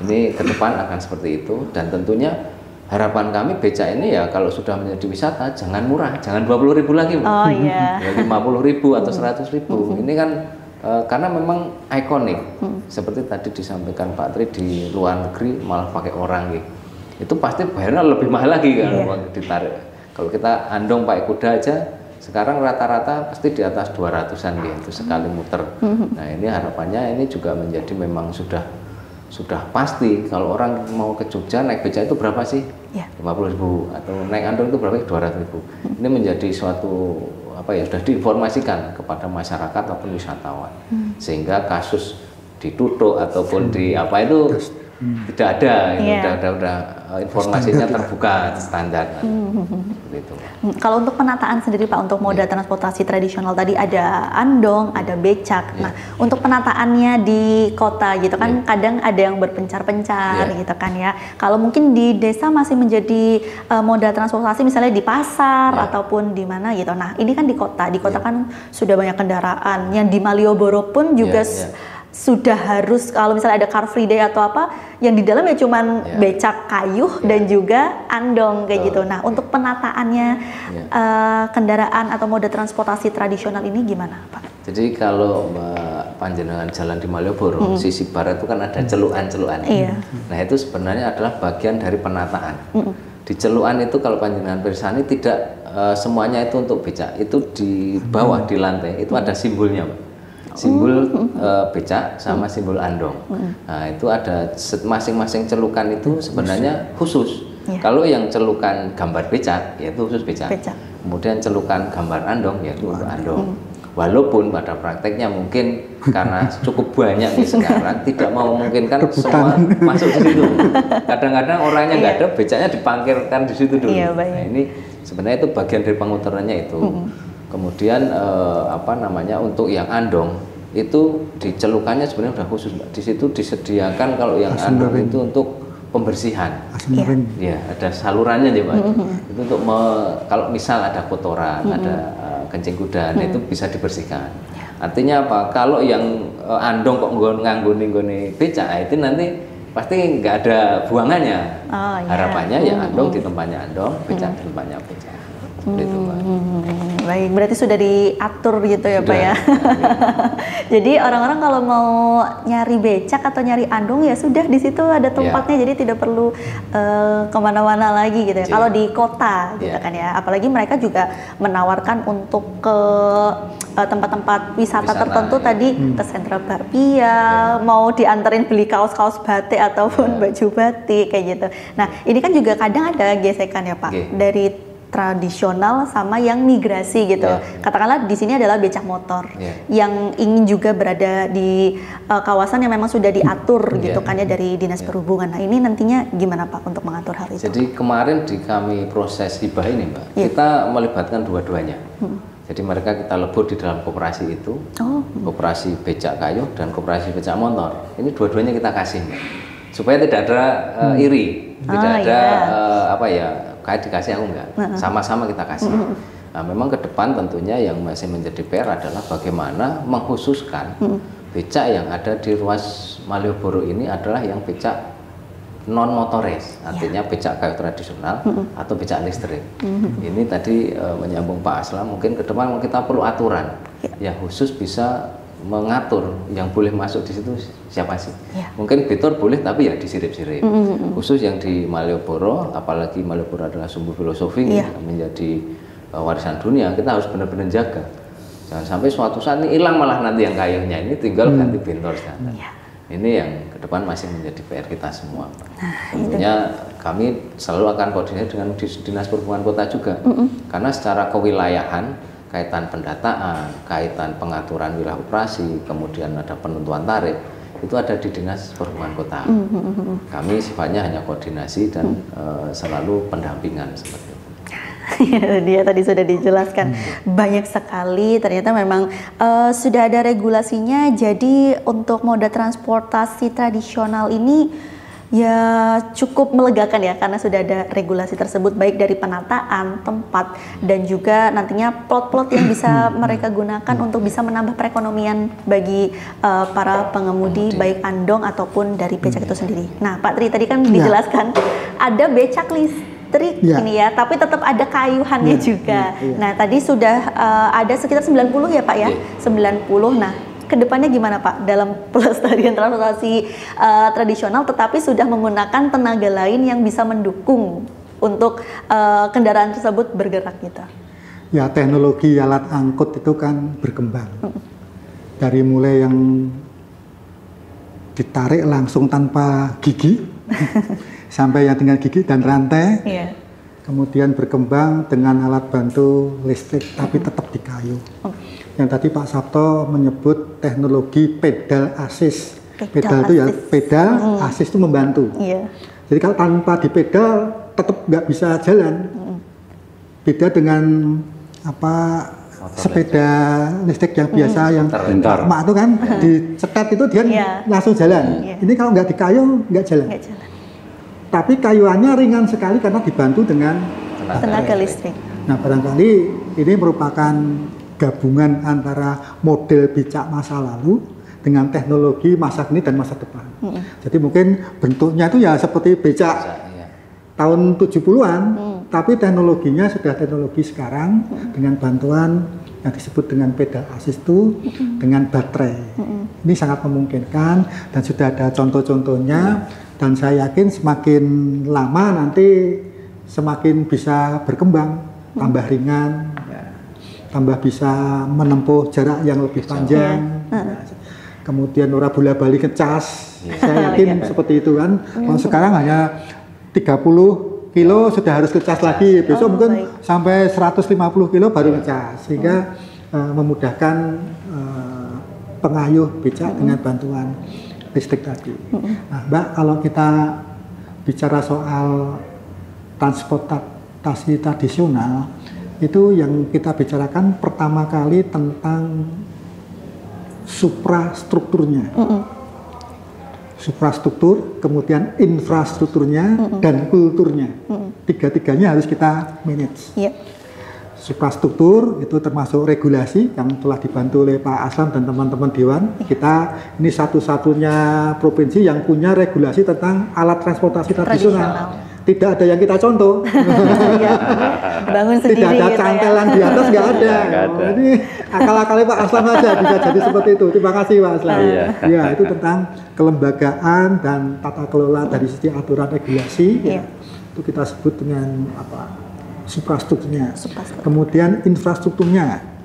[SPEAKER 2] Ini ke depan akan seperti itu dan tentunya harapan kami becak ini ya kalau sudah menjadi wisata jangan murah, jangan 20.000 lagi, ya 50.000 atau 100.000. Ini kan karena memang ikonik. Seperti tadi disampaikan Pak Tri di luar negeri malah pakai orang gitu. Itu pasti bayarnya lebih mahal lagi kan ditarik. Kalau kita andong pakai kuda aja sekarang rata-rata pasti di atas 200-an gitu sekali muter. Nah, ini harapannya ini juga menjadi memang sudah pasti kalau orang mau ke Jogja naik becak itu berapa sih? 50.000 atau naik andong itu berapa? 200.000. Ini menjadi suatu sudah diinformasikan kepada masyarakat ataupun wisatawan. Sehingga kasus ditutup ataupun tidak ada, udah informasinya terbuka standar. Gitu.
[SPEAKER 1] Kalau untuk penataan sendiri Pak, untuk moda transportasi tradisional tadi ada andong, ada becak. Nah, untuk penataannya di kota gitu kan kadang ada yang berpencar-pencar gitu kan ya. Kalau mungkin di desa masih menjadi moda transportasi misalnya di pasar ataupun di mana gitu. Nah, ini kan di kota kan sudah banyak kendaraan. Yang di Malioboro pun juga sudah harus kalau misalnya ada Car Free Day atau apa yang di dalam ya cuman becak kayu dan juga andong kayak gitu. Nah, untuk penataannya kendaraan atau moda transportasi tradisional ini gimana, Pak?
[SPEAKER 2] Jadi kalau panjenengan jalan di Malioboro sisi barat itu kan ada celukan-celukan. Nah, itu sebenarnya adalah bagian dari penataan. Di celukan itu kalau panjenengan pirsani tidak semuanya itu untuk becak. Itu di bawah di lantai itu ada simbolnya, Pak. Simbol becak sama simbol andong. Nah, itu ada masing-masing celukan itu sebenarnya khusus. Kalau yang celukan gambar becak yaitu khusus becak. Kemudian celukan gambar andong yaitu untuk andong. Walaupun pada prakteknya mungkin karena cukup banyak nih sekarang tidak memungkinkan semua masuk di situ. Kadang-kadang orangnya nggak ada, becaknya diparkirkan di situ dulu. Nah, ini sebenarnya itu bagian dari pengutarannya itu. Kemudian untuk yang andong itu dicelukannya sebenarnya sudah khusus, Mbak. Di situ disediakan kalau yang andong itu untuk pembersihan. Ya, ada salurannya ya, Pak. Itu untuk kalau misal ada kotoran, ada kencing kuda, itu bisa dibersihkan. Artinya apa? Kalau yang andong kok nganggoni becak, itu nanti pasti nggak ada buangannya. Harapannya ya andong di tempatnya andong, becak di tempatnya becak. Itu, Pak.
[SPEAKER 1] Baik, berarti sudah diatur gitu ya
[SPEAKER 2] Sudah,
[SPEAKER 1] Pak ya. Jadi orang-orang kalau mau nyari becak atau nyari andong ya sudah di situ ada tempatnya, jadi tidak perlu kemana-mana lagi gitu ya. Kalau di kota gitu kan ya, apalagi mereka juga menawarkan untuk ke tempat-tempat wisata tertentu tadi ke sentra bakpia, mau dianterin beli kaos-kaos batik ataupun baju batik kayak gitu. Nah ini kan juga kadang ada gesekan ya Pak dari tradisional sama yang migrasi gitu. Katakanlah di sini adalah becak motor yang ingin juga berada di kawasan yang memang sudah diatur gitu kan ya dari Dinas Perhubungan. Nah ini nantinya gimana Pak untuk mengatur hal itu?
[SPEAKER 2] Jadi kemarin di kami proses hibah ini Mbak, kita melibatkan dua-duanya. Jadi mereka kita lebur di dalam koperasi itu, koperasi becak kayu dan koperasi becak motor. Ini dua-duanya kita kasih Mbak, supaya tidak ada iri, tidak ada apa ya, kayak dikasih aku enggak, sama-sama kita kasih. Nah, memang ke depan tentunya yang masih menjadi PR adalah bagaimana mengkhususkan becak yang ada di ruas Malioboro ini adalah yang becak non motores, artinya becak kayu tradisional atau becak listrik. Ini tadi menyambung Pak Aslam, mungkin ke depan kita perlu aturan yang khusus bisa mengatur yang boleh masuk di situ siapa sih. Mungkin Bitor boleh tapi ya disirip-sirip. Khusus yang di Malioboro, apalagi Malioboro adalah sumber filosofi menjadi warisan dunia, kita harus benar-benar jaga. Jangan sampai suatu saat ini hilang malah nanti yang kayunya ini tinggal ganti Bitor standar. Ini yang ke depan masih menjadi PR kita semua. Tentunya kami selalu akan koordinasi dengan Dinas Perhubungan Kota juga, karena secara kewilayahan, kaitan pendataan, kaitan pengaturan wilayah operasi, kemudian ada penentuan tarif, itu ada di Dinas Perhubungan Kota. Kami sifatnya hanya koordinasi dan selalu pendampingan seperti itu.
[SPEAKER 1] Dia tadi sudah dijelaskan banyak sekali, ternyata memang sudah ada regulasinya. Jadi untuk moda transportasi tradisional ini ya cukup melegakan ya, karena sudah ada regulasi tersebut, baik dari penataan tempat dan juga nantinya plot-plot yang bisa mereka gunakan untuk bisa menambah perekonomian bagi para pengemudi baik andong ataupun dari becak itu sendiri. Nah Pak Tri tadi kan dijelaskan ada becak listrik ini ya, tapi tetap ada kayuhannya juga. Nah tadi sudah ada sekitar 90 ya Pak ya, 90. Nah kedepannya gimana Pak dalam pelestarian transportasi tradisional tetapi sudah menggunakan tenaga lain yang bisa mendukung untuk kendaraan tersebut bergerak gitu?
[SPEAKER 3] Ya, teknologi alat angkut itu kan berkembang. Dari mulai yang ditarik langsung tanpa gigi sampai yang dengan gigi dan rantai, kemudian berkembang dengan alat bantu listrik tapi tetap di kayu. Yang tadi Pak Sabto menyebut teknologi pedal assist. Pedal itu ya pedal, assist itu membantu. Jadi kalau tanpa dipedal tetap nggak bisa jalan. Beda dengan apa sepeda listrik yang biasa yang mak itu kan dicetet itu dia langsung jalan. Ini kalau nggak di kayu nggak jalan. Tapi kayuannya ringan sekali karena dibantu dengan
[SPEAKER 1] tenaga listrik.
[SPEAKER 3] Nah barangkali ini merupakan gabungan antara model becak masa lalu dengan teknologi masa kini dan masa depan. Jadi mungkin bentuknya itu ya seperti becak tahun 70-an, tapi teknologinya sudah teknologi sekarang dengan bantuan yang disebut dengan pedal assist itu dengan baterai. Ini sangat memungkinkan dan sudah ada contoh-contohnya, dan saya yakin semakin lama nanti semakin bisa berkembang, tambah ringan, tambah bisa menempuh jarak yang lebih panjang. Kemudian ora bola-bali ngecas. Saya yakin seperti itu kan. Kalau sekarang hanya 30 kilo sudah harus ngecas lagi. Besok mungkin sampai 150 kilo baru ngecas. Sehingga memudahkan pengayuh becak dengan bantuan listrik tadi. Nah, Mbak, kalau kita bicara soal transportasi tradisional, itu yang kita bicarakan pertama kali tentang suprastrukturnya. Suprastruktur, kemudian infrastrukturnya, dan kulturnya. Tiga-tiganya harus kita manage. Suprastruktur itu termasuk regulasi yang telah dibantu oleh Pak Aslam dan teman-teman Dewan. Kita ini satu-satunya provinsi yang punya regulasi tentang alat transportasi tradisional. tidak ada yang kita contoh.
[SPEAKER 1] Iya, bangun sendiri
[SPEAKER 3] Tidak ada
[SPEAKER 1] gitu
[SPEAKER 3] cantelan di atas, nggak ada.
[SPEAKER 4] Nggak ada.
[SPEAKER 3] Ini akal-akalnya Pak Aslam aja bisa jadi seperti itu. Terima kasih Pak Aslam.
[SPEAKER 4] Iya.
[SPEAKER 3] Ya, itu tentang kelembagaan dan tata kelola dari sisi aturan regulasi.
[SPEAKER 1] Iya.
[SPEAKER 3] Itu kita sebut dengan apa? Suprastrukturnya.
[SPEAKER 1] Suprastruktur.
[SPEAKER 3] Kemudian infrastrukturnya.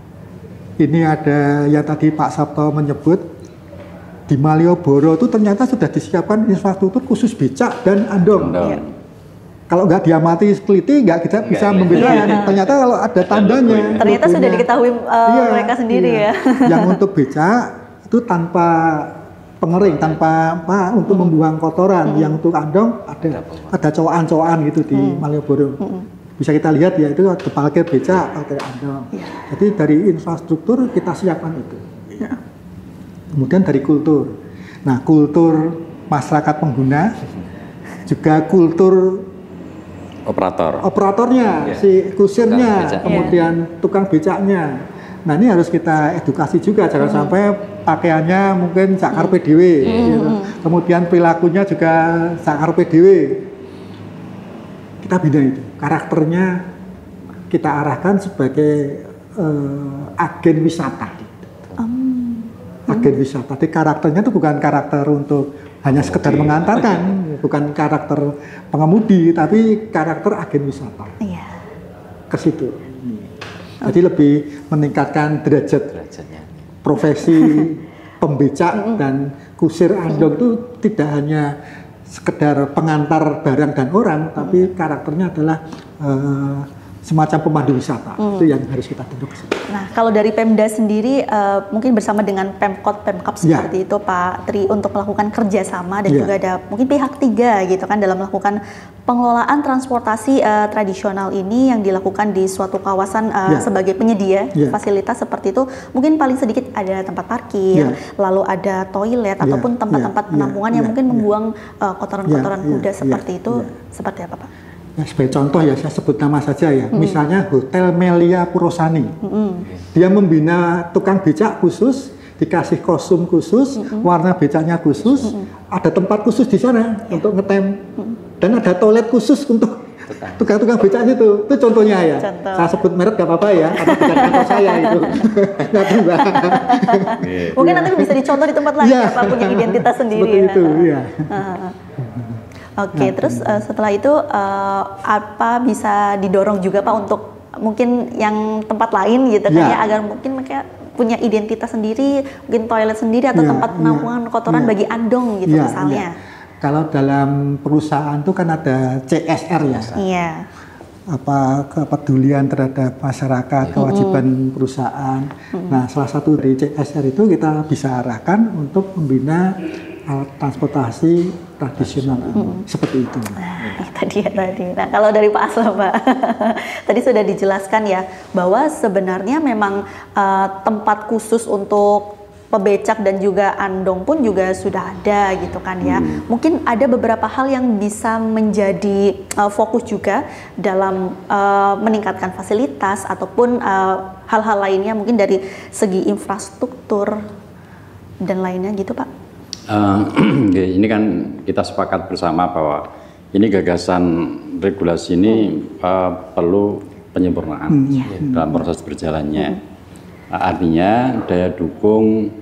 [SPEAKER 3] Ini ada yang tadi Pak Sabto menyebut di Malioboro itu ternyata sudah disiapkan infrastruktur khusus becak dan andong.
[SPEAKER 1] Iya.
[SPEAKER 3] Kalau nggak diamati teliti nggak kita bisa membedakan. Ternyata kalau ada tandanya.
[SPEAKER 1] Ternyata sudah
[SPEAKER 3] logonya.
[SPEAKER 1] diketahui
[SPEAKER 3] Iya,
[SPEAKER 1] mereka sendiri
[SPEAKER 3] iya.
[SPEAKER 1] ya.
[SPEAKER 3] Yang untuk becak itu tanpa pengering, tanpa apa untuk membuang kotoran. Yang untuk andong ada cowaan-cowaan gitu di Malioboro. Bisa kita lihat ya itu ada parkir becak, parkir andong. Jadi dari infrastruktur kita siapkan itu. Kemudian dari kultur. Nah, kultur masyarakat pengguna juga kultur operatornya, si kusirnya,
[SPEAKER 2] Tukang becak.
[SPEAKER 3] kemudian tukang becaknya. Nah, ini harus kita edukasi juga, jangan sampai pakaiannya mungkin sak karepe dhewe, gitu. Kemudian perilakunya juga sak karepe dhewe. Kita bina itu, karakternya kita arahkan sebagai agen wisata. Agen wisata, jadi karakternya itu bukan karakter untuk hanya sekedar mengantarkan, bukan karakter pengemudi, tapi karakter agen wisata.
[SPEAKER 1] Iya.
[SPEAKER 3] Ke situ. Jadi lebih meningkatkan
[SPEAKER 2] derajatnya.
[SPEAKER 3] profesi pembecak dan kusir andong itu tidak hanya sekedar pengantar barang dan orang, tapi karakternya adalah semacam pemandu wisata. Itu yang harus kita bentuk.
[SPEAKER 1] Nah, kalau dari Pemda sendiri mungkin bersama dengan Pemkot, Pemkap seperti itu Pak Tri untuk melakukan kerjasama dan juga ada mungkin pihak tiga gitu kan dalam melakukan pengelolaan transportasi tradisional ini yang dilakukan di suatu kawasan sebagai penyedia fasilitas seperti itu. Mungkin paling sedikit ada tempat parkir, lalu ada toilet ataupun tempat-tempat penampungan yang mungkin membuang kotoran-kotoran kuda seperti itu. Seperti apa Pak?
[SPEAKER 3] Ya, sebagai contoh ya, saya sebut nama saja ya. Misalnya Hotel Melia Purosani. Dia membina tukang becak khusus, dikasih kostum khusus, warna becaknya khusus, ada tempat khusus di sana untuk ngetem. Dan ada toilet khusus untuk tukang-tukang becak itu. Itu contohnya ya. Saya sebut merek gak apa-apa ya, karena bukan kantor saya itu.
[SPEAKER 1] Mungkin nanti bisa dicontoh di tempat lain ya, Pak, punya identitas sendiri.
[SPEAKER 3] Seperti itu, iya.
[SPEAKER 1] Oke, terus setelah itu apa bisa didorong juga Pak untuk mungkin yang tempat lain gitu kan ya, agar mungkin mereka punya identitas sendiri, mungkin toilet sendiri atau tempat penampungan kotoran bagi andong gitu misalnya.
[SPEAKER 3] Kalau dalam perusahaan itu kan ada CSR ya.
[SPEAKER 1] Iya.
[SPEAKER 3] Apa kepedulian terhadap masyarakat, kewajiban perusahaan. Nah, salah satu dari CSR itu kita bisa arahkan untuk membina alat transportasi tradisional seperti itu.
[SPEAKER 1] Itu dia tadi. Nah, kalau dari Pak Aslam, Pak, tadi sudah dijelaskan ya bahwa sebenarnya memang tempat khusus untuk pebecak dan juga andong pun juga sudah ada gitu kan ya. Mungkin ada beberapa hal yang bisa menjadi fokus juga dalam meningkatkan fasilitas ataupun hal-hal lainnya mungkin dari segi infrastruktur dan lainnya gitu Pak.
[SPEAKER 4] Ini kan kita sepakat bersama bahwa ini gagasan regulasi ini perlu penyempurnaan dalam proses berjalannya. Artinya daya dukung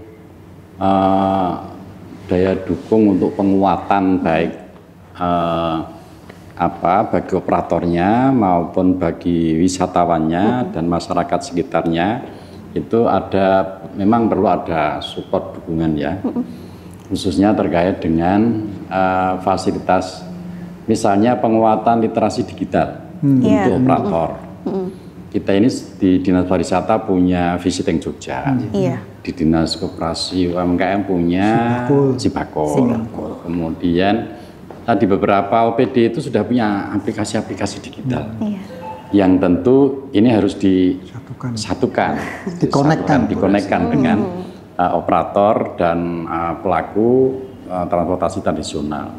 [SPEAKER 4] untuk penguatan baik bagi operatornya maupun bagi wisatawannya dan masyarakat sekitarnya itu memang perlu ada support dukungan ya. Khususnya terkait dengan fasilitas, misalnya penguatan literasi digital untuk operator. Kita ini di Dinas Pariwisata punya Visiting Jogja, di Dinas Koperasi UMKM punya Cibakol. Kemudian di beberapa OPD itu sudah punya aplikasi-aplikasi digital, yang tentu ini harus disatukan, dikonekkan dengan operator dan pelaku transportasi tradisional.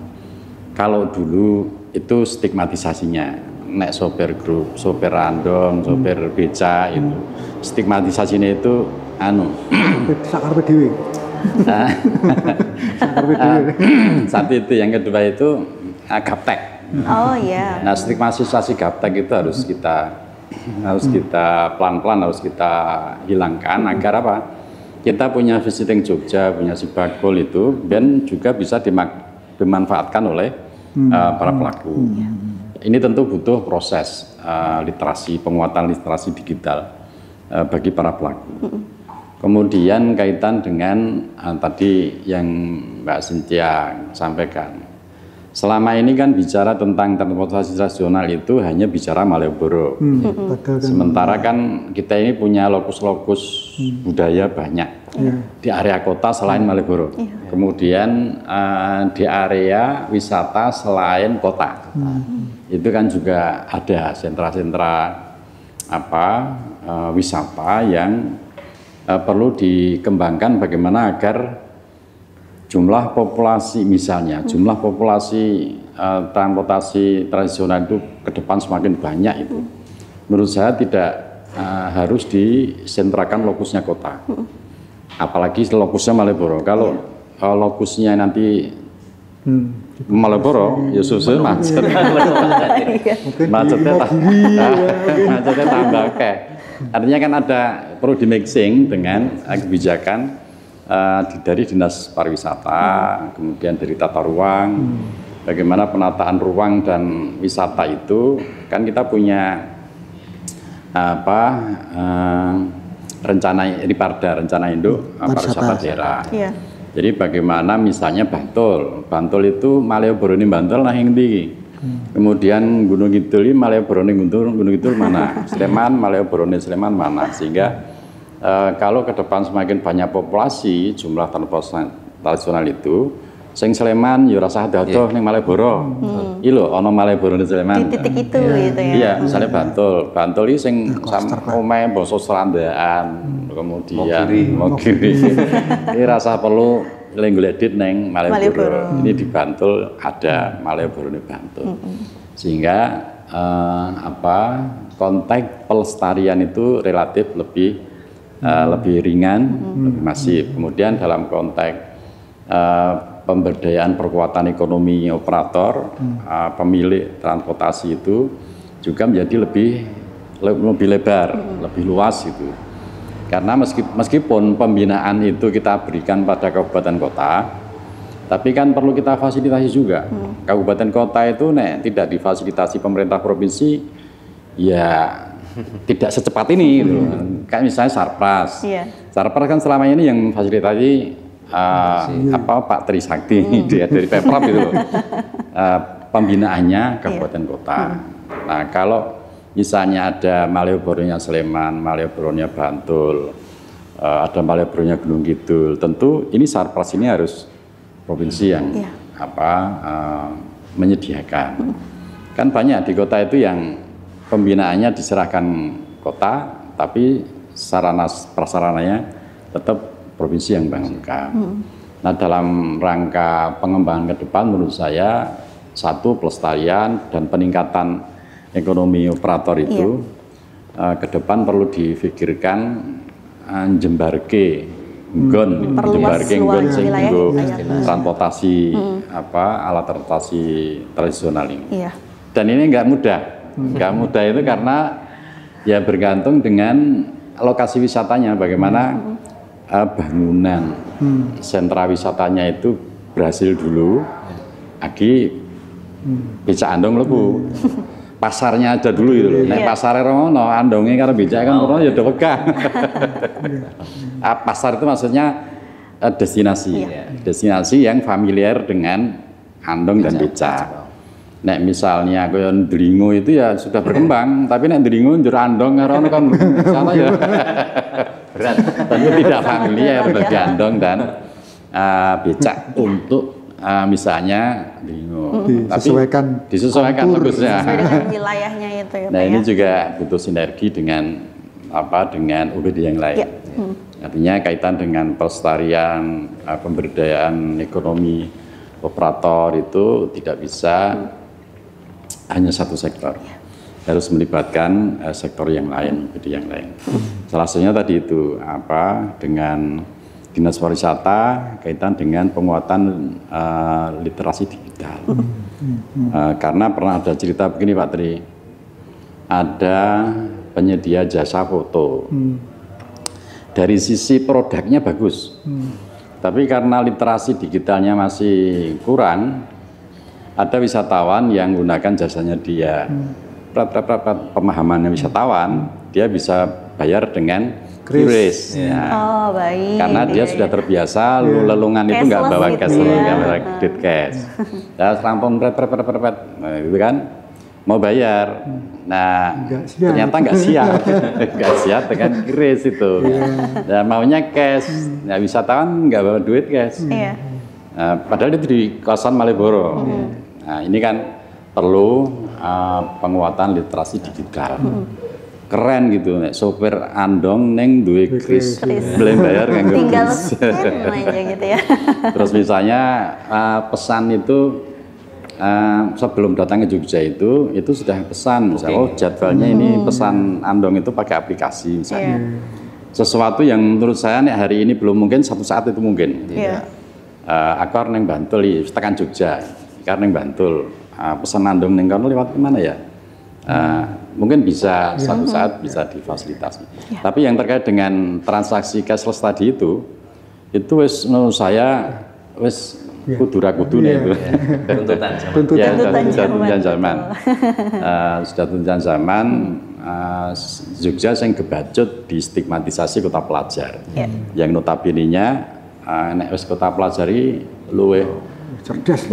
[SPEAKER 4] Kalau dulu itu stigmatisasinya, nek sopir grup, sopir andong, sopir beca itu stigmatisasinya itu
[SPEAKER 3] sakar dewe.
[SPEAKER 4] Satu itu, yang kedua itu gaptek.
[SPEAKER 1] Oh iya.
[SPEAKER 4] Nah, stigmatisasi gaptek itu harus kita pelan-pelan harus kita hilangkan agar apa? Kita punya visiting Jogja, punya Sibagul itu dan juga bisa dimanfaatkan oleh para pelaku. Ini tentu butuh proses literasi, penguatan literasi digital bagi para pelaku. Kemudian kaitan dengan tadi yang Mbak Cynthia sampaikan. Selama ini kan bicara tentang transportasi tradisional itu hanya bicara Malioboro. Sementara kan kita ini punya lokus-lokus budaya banyak di area kota selain Malioboro. Kemudian di area wisata selain kota. Itu kan juga ada sentra-sentra wisata yang perlu dikembangkan bagaimana agar jumlah populasi misalnya, jumlah populasi transportasi tradisional itu ke depan semakin banyak itu. Menurut saya tidak harus disentrakan lokusnya kota. Apalagi lokusnya Malioboro. Kalau lokusnya nanti Malioboro, ya susah macet. Macetnya tambah oke. Artinya kan ada perlu di mixing dengan kebijakan dari Dinas Pariwisata, kemudian dari tata ruang, bagaimana penataan ruang dan wisata itu, kan kita punya rencana Riparda, rencana induk pariwisata daerah. Jadi bagaimana misalnya Bantul itu Malioboro ini Bantul nah yang tinggi. Kemudian Gunung Kidul ini Malioboro ini Gunung Kidul mana? Sleman, Malioboro ini Sleman mana? Sehingga kalau ke depan semakin banyak populasi, jumlah transportasi tradisional itu, sing Sleman ya rasa dadoh ning Malioboro. Iki lho ana Malioboro ning Sleman.
[SPEAKER 1] Di titik itu gitu ya.
[SPEAKER 4] Iya, misalnya Bantul iki sing omahe basa Serandaan, kemudian Mogiri. Iki rasa perlu golek dit ning Malioboro. Ini di Bantul ada Malioboro ning Bantul. Sehingga konteks pelestarian itu relatif lebih ringan, lebih masif. Kemudian dalam konteks pemberdayaan perkuatan ekonomi operator, pemilik transportasi itu juga menjadi lebih lebar, lebih luas itu. Karena meskipun pembinaan itu kita berikan pada kabupaten kota, tapi kan perlu kita fasilitasi juga. Kabupaten kota itu tidak difasilitasi pemerintah provinsi, ya tidak secepat ini gitu. Kayak misalnya Sarpras. Sarpras kan selama ini yang fasilitasi Pak Trisakti dari Pemprov itu loh. Pembinaannya kabupaten kota. Nah, kalau misalnya ada Malioboro-nya Sleman, Malioboro-nya Bantul, ada Malioboro-nya Gunung Kidul, tentu ini Sarpras ini harus provinsi yang menyediakan. Kan banyak di kota itu yang pembinaannya diserahkan kota, tapi sarana prasarananya tetap provinsi yang bangunkan. Nah, dalam rangka pengembangan ke depan menurut saya satu pelestarian dan peningkatan ekonomi operator itu ke depan perlu difikirkan jembarke nggon transportasi alat transportasi tradisional ini. Dan ini nggak mudah. Nggak mudah itu karena ya bergantung dengan lokasi wisatanya, bagaimana bangunan sentra wisatanya itu berhasil dulu, lagi becak andong lebu. Pasarnya aja dulu itu loh. Nek pasare rono andonge karo becak kan rono ya do wegah. Pasar itu maksudnya destinasi. Destinasi yang familiar dengan andong dan becak. Nek misalnya kaya Ndlingo itu ya sudah berkembang, tapi nek Ndlingo njur andong karo kan sana ya berat. Tentu tidak familiar bagi andong dan becak untuk misalnya Ndlingo. Disesuaikan bagusnya.
[SPEAKER 1] Sesuai dengan wilayahnya itu ya.
[SPEAKER 4] Nah, ini juga butuh sinergi dengan dengan UPD yang lain. Artinya kaitan dengan pelestarian pemberdayaan ekonomi operator itu tidak bisa hanya satu sektor, harus melibatkan sektor yang lain, UPD yang lain. Salah satunya tadi itu dengan Dinas Pariwisata kaitan dengan penguatan literasi digital. Karena pernah ada cerita begini Pak Tri, ada penyedia jasa foto. Dari sisi produknya bagus, tapi karena literasi digitalnya masih kurang, ada wisatawan yang menggunakan jasanya dia. Pemahamannya wisatawan, dia bisa bayar dengan QRIS. Ya.
[SPEAKER 1] Oh baik.
[SPEAKER 4] Karena dia sudah terbiasa lelungan itu nggak bawa cash, nggak bawa kredit cash. Ya rampung nah, itu kan mau bayar. Nah ternyata nggak siap, nggak siap dengan QRIS itu. Nah maunya cash. Nah wisatawan nggak bawa duit cash. Nah, padahal itu di kawasan Malioboro. Nah ini kan perlu penguatan literasi digital. Keren gitu, nek sopir andong neng duwe kris, belum bayar kan
[SPEAKER 1] tinggal aja gitu ya.
[SPEAKER 4] Terus misalnya pesan itu sebelum datang ke Jogja itu sudah pesan, misalnya oh jadwalnya ini pesan andong itu pakai aplikasi misalnya. Sesuatu yang menurut saya nek hari ini belum mungkin, satu saat itu mungkin. Aku harus neng Bantul, tekan Jogja, karena neng Bantul, pesan andong neng kono lewat mana ya? Mungkin bisa suatu saat bisa difasilitasi. Tapi yang terkait dengan transaksi cashless tadi itu wis menurut saya wis kudu ra kudune itu. Tuntutan zaman. Sudah tuntutan zaman. Jogja sing kebacut distigmatisasi kota pelajar. Yang notabene-nya nek wis kota pelajari luwih cerdas.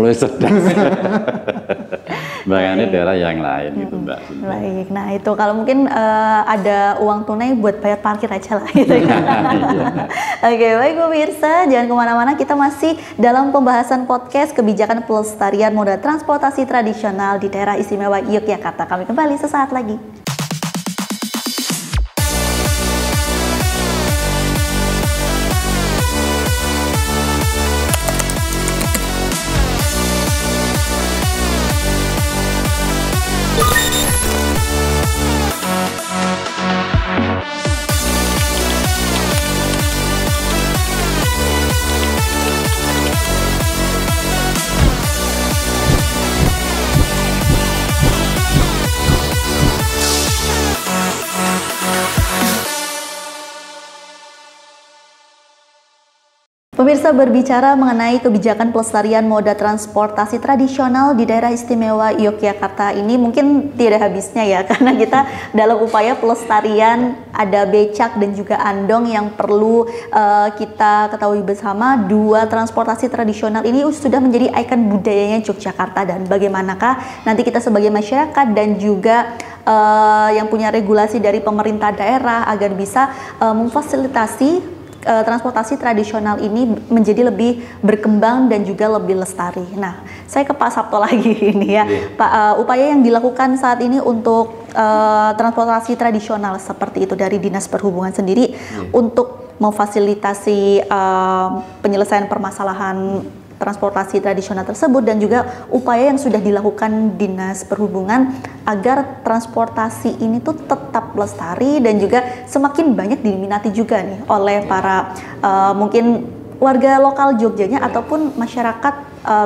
[SPEAKER 4] Makanya daerah yang lain gitu Mbak.
[SPEAKER 1] Baik, nah itu kalau mungkin ada uang tunai buat bayar parkir aja lah gitu kan. Oke, baik pemirsa, jangan kemana-mana, kita masih dalam pembahasan podcast kebijakan pelestarian moda transportasi tradisional di daerah istimewa Yogyakarta. Kami kembali sesaat lagi. Pemirsa, berbicara mengenai kebijakan pelestarian moda transportasi tradisional di daerah istimewa Yogyakarta ini mungkin tidak habisnya ya, karena kita dalam upaya pelestarian ada becak dan juga andong yang perlu kita ketahui bersama. Dua transportasi tradisional ini sudah menjadi ikon budayanya Yogyakarta, dan bagaimanakah nanti kita sebagai masyarakat dan juga yang punya regulasi dari pemerintah daerah agar bisa memfasilitasi transportasi tradisional ini menjadi lebih berkembang dan juga lebih lestari. Nah, saya ke Pak Sabto lagi ini ya, Pak, upaya yang dilakukan saat ini untuk transportasi tradisional seperti itu dari Dinas Perhubungan sendiri untuk memfasilitasi penyelesaian permasalahan transportasi tradisional tersebut, dan juga upaya yang sudah dilakukan Dinas Perhubungan agar transportasi ini tuh tetap lestari dan juga semakin banyak diminati juga nih oleh para mungkin warga lokal Jogjanya ataupun masyarakat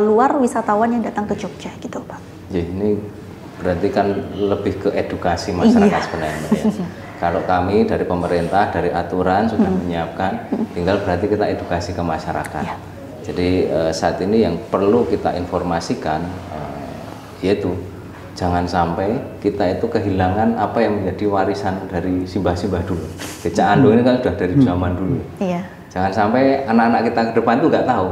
[SPEAKER 1] luar wisatawan yang datang ke Jogja gitu Pak.
[SPEAKER 2] Ya, ini berarti kan lebih ke edukasi masyarakat sebenarnya ya. Kalau kami dari pemerintah, dari aturan sudah menyiapkan, tinggal berarti kita edukasi ke masyarakat. Jadi saat ini yang perlu kita informasikan yaitu jangan sampai kita itu kehilangan apa yang menjadi warisan dari simbah-simbah dulu. Becak andong ini kan sudah dari zaman dulu. Jangan sampai anak-anak kita ke depan itu nggak tahu,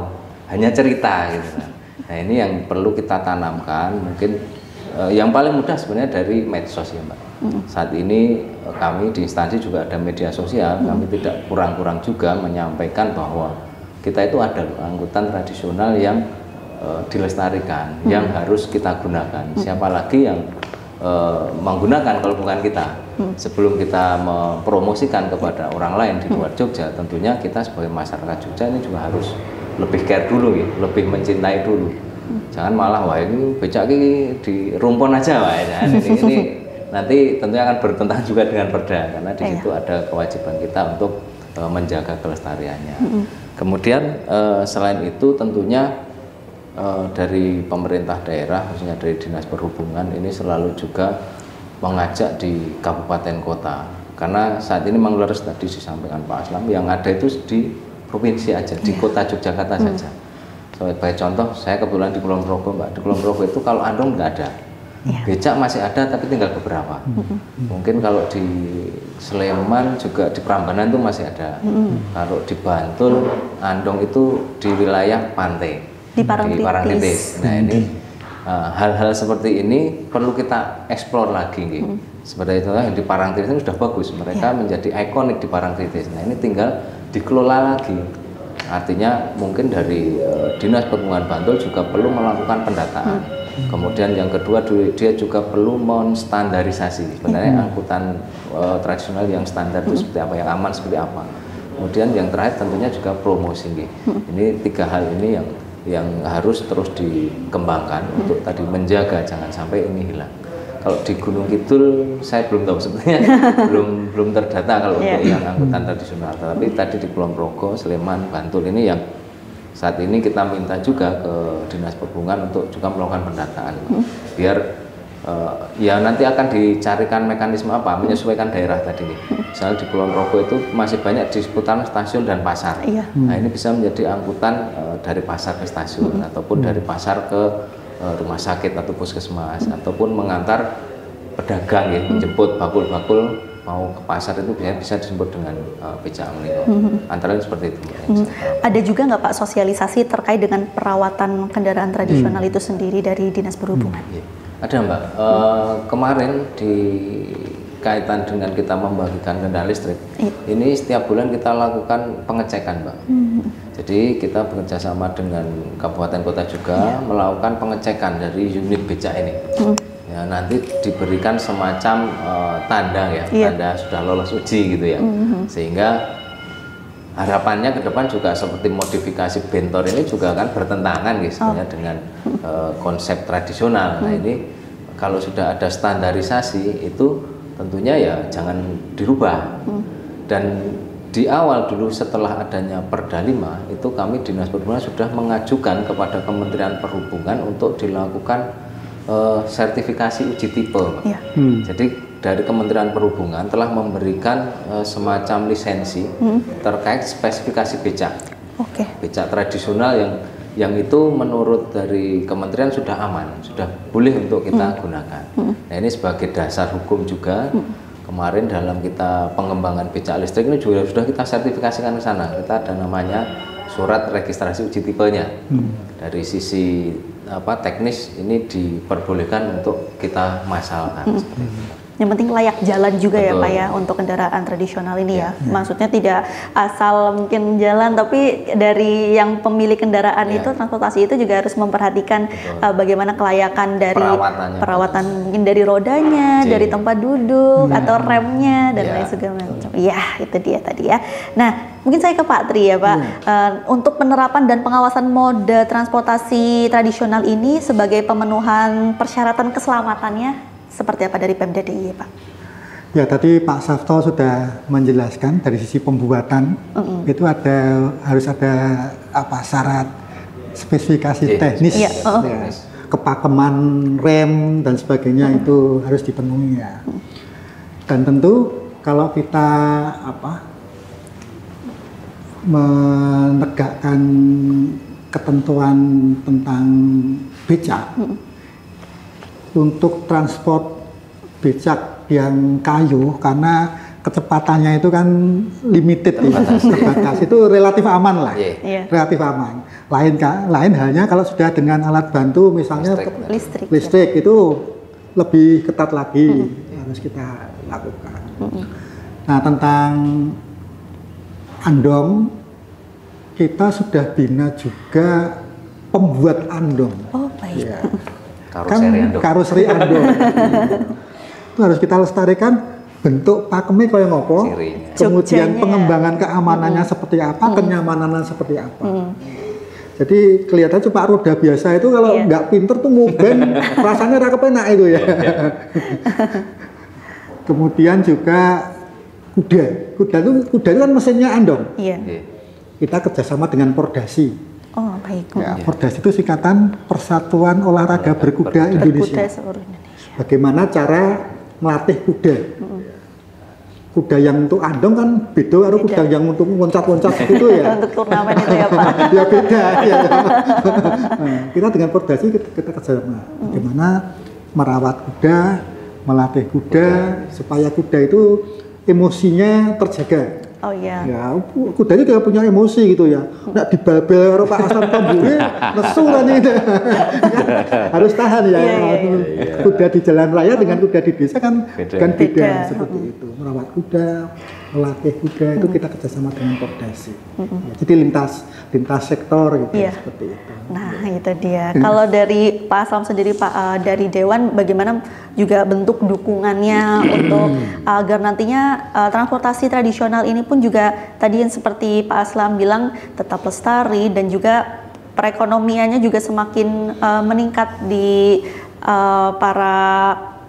[SPEAKER 2] hanya cerita gitu kan. Nah ini yang perlu kita tanamkan. Mungkin yang paling mudah sebenarnya dari medsos ya Mbak. Saat ini kami di instansi juga ada media sosial. Kami tidak kurang-kurang juga menyampaikan bahwa kita itu ada angkutan tradisional yang dilestarikan, yang harus kita gunakan. Siapa lagi yang menggunakan kalau bukan kita? Sebelum kita mempromosikan kepada orang lain di luar Jogja, tentunya kita sebagai masyarakat Jogja ini juga harus lebih care dulu, ya, lebih mencintai dulu. Jangan malah wah ini becak ini di rumpun aja, wah ini nanti tentunya akan bertentangan juga dengan perda, karena di situ ada kewajiban kita untuk menjaga kelestariannya. Kemudian selain itu tentunya dari pemerintah daerah, khususnya dari Dinas Perhubungan ini selalu juga mengajak di kabupaten kota. Karena saat ini memang leres tadi disampaikan Pak Aslam, yang ada itu di provinsi aja, di kota Yogyakarta saja. Sebagai contoh, saya kebetulan di Kulon Progo, Mbak. Di Kulon Progo itu kalau andong nggak ada. Becak masih ada tapi tinggal beberapa. Mungkin kalau di Sleman juga di Prambanan itu masih ada. Kalau di Bantul, andong itu di wilayah pantai. Di Parangtritis. Nah ini hal-hal seperti ini perlu kita eksplor lagi. Seperti itu yang di Parangtritis itu sudah bagus. Mereka menjadi ikonik di Parangtritis. Nah ini tinggal dikelola lagi. Artinya mungkin dari Dinas Perhubungan Bantul juga perlu melakukan pendataan. Kemudian yang kedua dia juga perlu menstandarisasi sebenarnya angkutan tradisional yang standar itu seperti apa, yang aman seperti apa. Kemudian yang terakhir tentunya juga promosi. Ini 3 hal ini yang harus terus dikembangkan untuk tadi menjaga jangan sampai ini hilang. Kalau di Gunung Kidul saya belum tahu sebetulnya belum terdata kalau untuk yang angkutan tradisional. Tapi tadi di Kulon Progo, Sleman, Bantul ini yang saat ini kita minta juga ke Dinas Perhubungan untuk juga melakukan pendataan, biar ya nanti akan dicarikan mekanisme apa menyesuaikan daerah tadi nih. Misalnya di Kulon Progo itu masih banyak di seputaran stasiun dan pasar. Nah ini bisa menjadi angkutan dari pasar ke stasiun ataupun dari pasar ke rumah sakit atau puskesmas ataupun mengantar pedagang ya, menjemput bakul-bakul mau ke pasar itu bisa disebut dengan becak meniko. Antara lain seperti itu.
[SPEAKER 1] Ada juga nggak Pak sosialisasi terkait dengan perawatan kendaraan tradisional itu sendiri dari Dinas Perhubungan?
[SPEAKER 2] Ada Mbak. Kemarin di kaitan dengan kita membagikan kendaraan listrik, ini setiap bulan kita lakukan pengecekan Mbak. Jadi kita bekerjasama dengan kabupaten kota juga melakukan pengecekan dari unit becak ini. Ya, nanti diberikan semacam tanda ya, tanda sudah lolos uji gitu ya, sehingga harapannya ke depan juga seperti modifikasi bentor ini juga akan bertentangan gitu, sebenarnya dengan konsep tradisional. Nah ini kalau sudah ada standarisasi itu tentunya ya jangan dirubah. Dan di awal dulu setelah adanya Perda 5 itu kami Dinas Perhubungan sudah mengajukan kepada Kementerian Perhubungan untuk dilakukan sertifikasi uji tipe. Jadi dari Kementerian Perhubungan telah memberikan semacam lisensi terkait spesifikasi becak. Becak tradisional yang itu menurut dari Kementerian sudah aman, sudah boleh untuk kita gunakan. Nah ini sebagai dasar hukum juga. Kemarin dalam kita pengembangan becak listrik ini juga sudah kita sertifikasikan ke sana. Kita ada namanya surat registrasi uji tipenya. Dari sisi teknis ini diperbolehkan untuk kita masalkan.
[SPEAKER 1] Yang penting layak jalan juga ya Pak ya untuk kendaraan tradisional ini ya. Maksudnya tidak asal mungkin jalan, tapi dari yang pemilik kendaraan itu, transportasi itu juga harus memperhatikan bagaimana kelayakan dari perawatan mungkin dari rodanya, dari tempat duduk atau remnya dan lain segala macam. Ya itu dia tadi ya. Nah mungkin saya ke Pak Tri ya Pak, untuk penerapan dan pengawasan mode transportasi tradisional ini sebagai pemenuhan persyaratan keselamatannya seperti apa dari Pemda DIY Pak?
[SPEAKER 3] Ya tadi Pak Safto sudah menjelaskan dari sisi pembuatan itu harus ada syarat spesifikasi teknis, kepakeman rem dan sebagainya itu harus dipenuhi ya. Dan tentu kalau kita menegakkan ketentuan tentang becak untuk transport becak yang kayu, karena kecepatannya itu kan limited, terbatas, itu relatif aman lah, relatif aman. Lain halnya kalau sudah dengan alat bantu misalnya listrik itu lebih ketat lagi harus kita lakukan. Nah tentang andong kita sudah bina juga pembuat andong.
[SPEAKER 1] Oh baik.
[SPEAKER 3] Ya. Karoseri andong. Itu harus kita lestarikan, bentuk pakemnya kayak ngopo, kemudian pengembangan keamanannya seperti apa, kenyamanannya seperti apa. Jadi kelihatannya cuma roda biasa itu kalau nggak pinter tuh nguben rasanya ra kepenak itu ya. Kemudian juga kuda itu kan mesinnya andong. kita kerjasama dengan Pordasi.
[SPEAKER 1] Oh, baik.
[SPEAKER 3] Ya, Pordasi itu singkatan Persatuan Olahraga Berkuda Indonesia.
[SPEAKER 1] Berkuda seluruh Indonesia.
[SPEAKER 3] Bagaimana cara melatih kuda? Kuda yang untuk andong kan beda karo kuda yang untuk loncat-loncat gitu ya.
[SPEAKER 1] Untuk turnamen itu ya Pak.
[SPEAKER 3] Ya beda ya. Nah, kita dengan Pordasi kita kerjasama. Bagaimana merawat kuda, melatih kuda supaya kuda itu emosinya terjaga.
[SPEAKER 1] Oh iya.
[SPEAKER 3] Ya, kuda itu juga punya emosi gitu ya. Nggak dibabel karo Pak Asam Tambure, nesu kan itu. Harus tahan ya. Kuda di jalan raya dengan kuda di desa kan beda seperti itu. Merawat kuda, melatih kuda itu kita kerjasama dengan Pordasi. Ya, jadi lintas sektor gitu seperti itu.
[SPEAKER 1] Nah itu dia. Kalau dari Pak Aslam sendiri Pak, dari Dewan bagaimana juga bentuk dukungannya untuk agar nantinya transportasi tradisional ini pun juga tadi yang seperti Pak Aslam bilang tetap lestari dan juga perekonomiannya juga semakin meningkat di para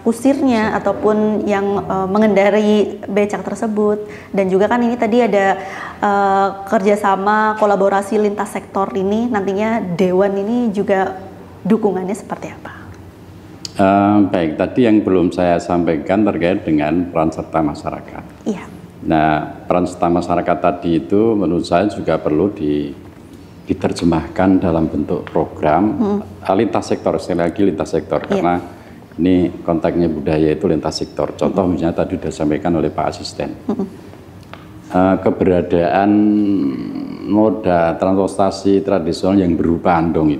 [SPEAKER 1] kusirnya ataupun yang mengendari becak tersebut. Dan juga kan ini tadi ada kerjasama kolaborasi lintas sektor ini, nantinya Dewan ini juga dukungannya seperti apa?
[SPEAKER 4] Baik, tadi yang belum saya sampaikan terkait dengan peran serta masyarakat.
[SPEAKER 1] Iya.
[SPEAKER 4] Nah, peran serta masyarakat tadi itu menurut saya juga perlu diterjemahkan dalam bentuk program lintas sektor, sekali lagi lintas sektor, karena ini konteksnya budaya itu lintas sektor. Contoh misalnya tadi sudah disampaikan oleh Pak Asisten. Keberadaan moda transportasi tradisional yang berupa andong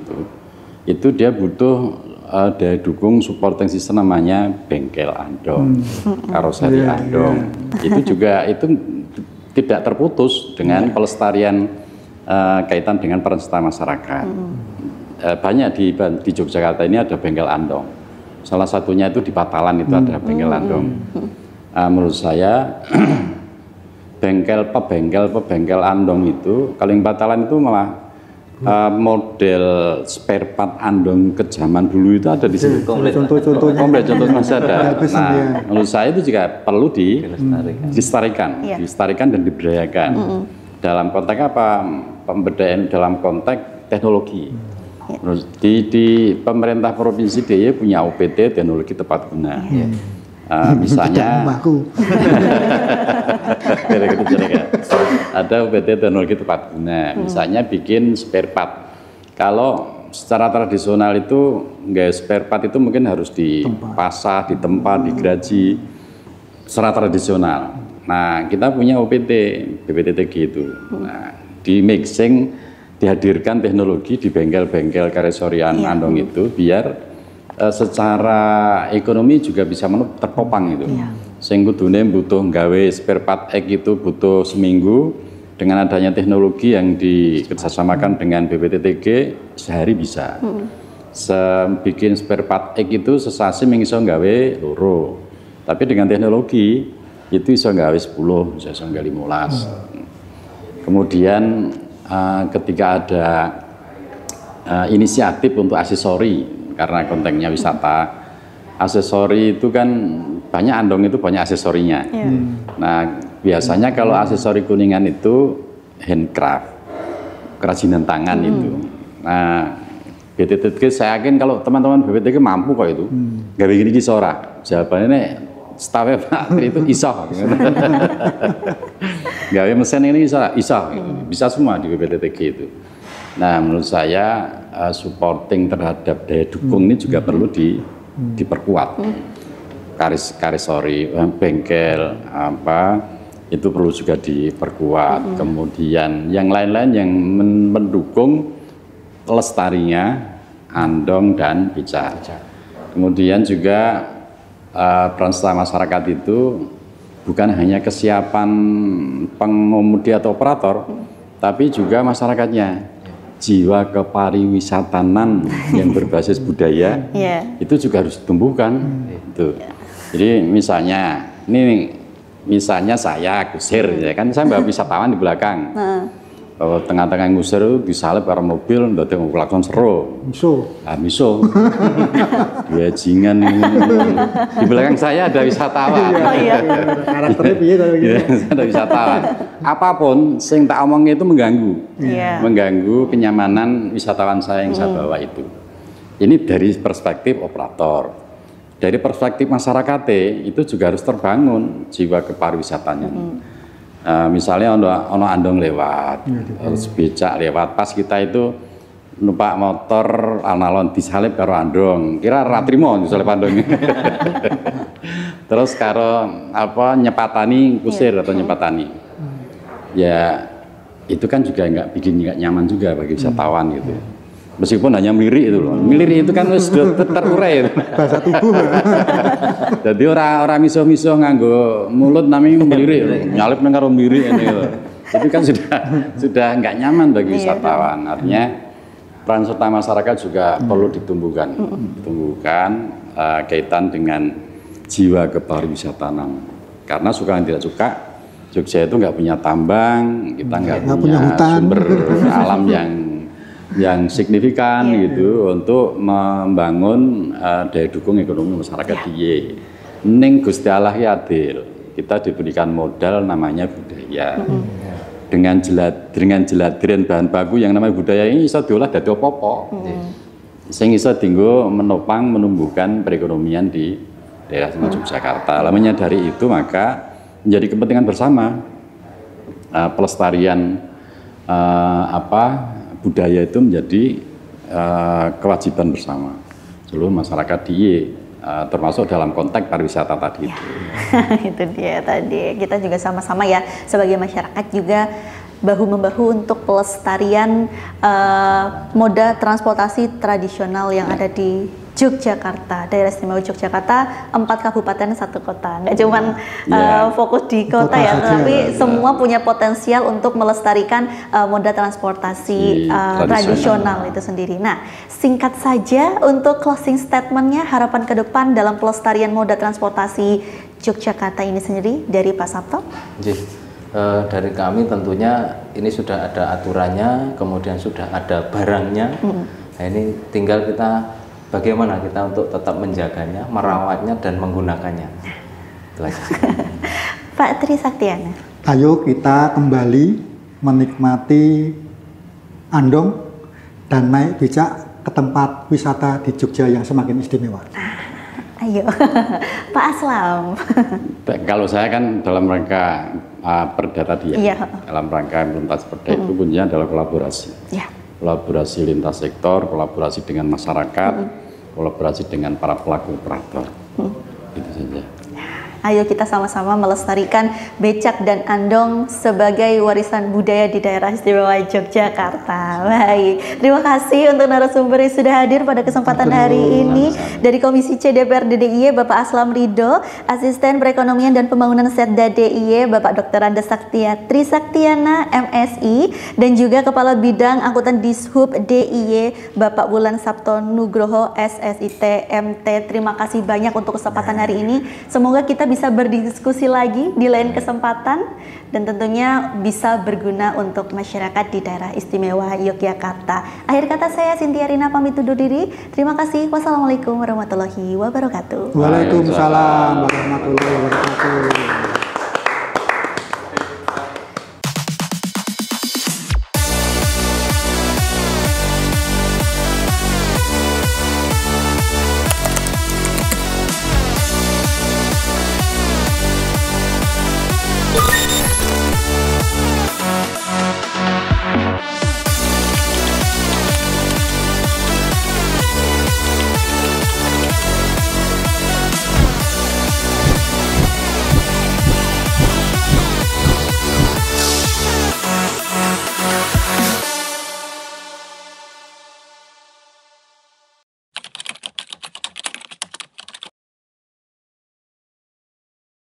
[SPEAKER 4] itu dia butuh daya dukung supporting system namanya bengkel andong, karoseri andong. Itu juga itu tidak terputus dengan pelestarian kaitan dengan peran serta masyarakat. Banyak di Yogyakarta ini ada bengkel andong. Salah satunya itu di Patalan itu ada bengkel andong. Menurut saya pebengkel andong itu kalau yang Patalan itu malah model spare part andong ke zaman dulu itu ada di sini. Contohnya masih ada. Nah, menurut saya itu juga perlu dilestarikan dan diberdayakan. Dalam konteks apa? Pemberdayaan dalam konteks teknologi. Di pemerintah provinsi DIY punya OPT teknologi tepat guna. Misalnya ada OPT teknologi tepat guna. Misalnya bikin spare part. Kalau secara tradisional itu nggak spare part itu mungkin harus dipasah, ditempa, digraji secara tradisional. Nah, kita punya OPT, BPTTG itu. Nah, di mixing dihadirkan teknologi di bengkel-bengkel karesorian andong itu biar secara ekonomi juga bisa terpopang itu. Sehingga kudune butuh nggawe spare part X itu butuh seminggu, dengan adanya teknologi yang dikerjasamakan dengan BPTTG sehari bisa. Bikin spare part X itu sesasi mengiso nggawe loro. Tapi dengan teknologi itu iso nggawe 10, bisa nggawe 15. Kemudian ketika ada inisiatif untuk aksesori, karena konteksnya wisata, aksesori itu kan banyak andong itu banyak aksesorinya. Nah, biasanya kalau aksesori Kuningan itu handcraft, kerajinan tangan itu. Nah, BPTTG saya yakin kalau teman-teman BPTTG mampu kok itu, gak begini kisora. Jawabannya staffnya Pak itu iso. Gawe mesin ini iso, bisa semua di BPTTG itu. Nah, menurut saya supporting terhadap daya dukung ini juga perlu diperkuat. Karisori, bengkel, itu perlu juga diperkuat. Kemudian yang lain-lain yang mendukung lestarinya andong dan becak. Kemudian juga peran serta masyarakat itu bukan hanya kesiapan pengemudi atau operator, tapi juga masyarakatnya. Jiwa kepariwisatanan yang berbasis budaya itu juga harus ditumbuhkan. Jadi misalnya saya kusir, ya kan saya bawa wisatawan di belakang. Tengah-tengah ngusir itu disalip karena mobil, ndate ngelakson seru. Miso. Bajingan di belakang saya ada wisatawan.
[SPEAKER 3] Karakternya piye to iki?
[SPEAKER 4] Ada wisatawan. apapun sing tak omong itu mengganggu.
[SPEAKER 1] Iya.
[SPEAKER 4] Mengganggu kenyamanan wisatawan saya yang saya bawa itu. Ini dari perspektif operator. Dari perspektif masyarakat itu juga harus terbangun jiwa kepariwisatanya. Misalnya ono andong lewat, terus becak lewat, pas kita itu numpak motor alon-alon disalip karo andong, kira ratrimo disalip andong. Terus karo apa nyepatani kusir atau nyepatani. Ya itu kan juga bikin nyaman juga bagi wisatawan gitu. Meskipun hanya melirik itu loh. Melirik itu kan sudah terurai.
[SPEAKER 3] Bahasa tubuh.
[SPEAKER 4] Jadi orang miso-miso nganggo mulut namanya melirik, nyalip nang karo melirik gitu. Itu kan sudah nggak nyaman bagi wisatawan. Artinya peran serta masyarakat juga perlu ditumbuhkan kaitan dengan jiwa kepariwisataan. Karena suka dan tidak suka, Jogja itu nggak punya tambang, kita nggak punya sumber alam yang signifikan gitu untuk membangun daya dukung ekonomi masyarakat di ning Gusti Allah ya adil. Kita diberikan modal namanya budaya. Dengan jeladiran bahan baku yang namanya budaya ini bisa diolah dadi apa-apa. Sing iso dienggo menopang menumbuhkan perekonomian di daerah Yogyakarta. Lah menyadari itu maka menjadi kepentingan bersama pelestarian budaya itu menjadi kewajiban bersama seluruh masyarakat termasuk dalam konteks pariwisata tadi itu.
[SPEAKER 1] Itu dia tadi. Kita juga sama-sama ya sebagai masyarakat juga bahu-membahu untuk pelestarian moda transportasi tradisional yang ada di Yogyakarta, daerah istimewa Yogyakarta, 4 kabupaten 1 kota. Nggak cuman fokus di kota ya, tapi semua punya potensial untuk melestarikan moda transportasi tradisional itu sendiri. Nah, singkat saja untuk closing statementnya, harapan ke depan dalam pelestarian moda transportasi Yogyakarta ini sendiri dari Pak Sabto.
[SPEAKER 2] Dari kami tentunya ini sudah ada aturannya, kemudian sudah ada barangnya. Nah, ini tinggal kita bagaimana kita untuk tetap menjaganya, merawatnya, dan menggunakannya. Itu aja.
[SPEAKER 1] Pak Tri Saktiana.
[SPEAKER 3] Ayo kita kembali menikmati andong dan naik becak ke tempat wisata di Jogja yang semakin istimewa.
[SPEAKER 1] Ayo, Pak Aslam.
[SPEAKER 4] Kalau saya kan dalam rangka perda tadi ya, dalam rangka lintas perda itu kuncinya adalah kolaborasi. Kolaborasi lintas sektor, kolaborasi dengan masyarakat, kolaborasi dengan para pelaku operator. Itu saja.
[SPEAKER 1] Ayo kita sama-sama melestarikan becak dan andong sebagai warisan budaya di daerah istimewa Yogyakarta. Baik, terima kasih untuk narasumber yang sudah hadir pada kesempatan hari ini. Dari Komisi C DPRD DIY Bapak Aslam Ridho, Asisten Perekonomian dan Pembangunan Setda DIY Bapak Dr. Andes Tri Saktiana MSI, dan juga Kepala Bidang Angkutan Dishub DIY Bapak Wulan Sabto Nugroho SSIT MT. Terima kasih banyak untuk kesempatan hari ini. Semoga kita bisa berdiskusi lagi di lain kesempatan dan tentunya bisa berguna untuk masyarakat di daerah istimewa Yogyakarta. Akhir kata saya Cynthia Rina pamit undur diri. Terima kasih. Wassalamualaikum warahmatullahi wabarakatuh.
[SPEAKER 3] Waalaikumsalam warahmatullahi wabarakatuh.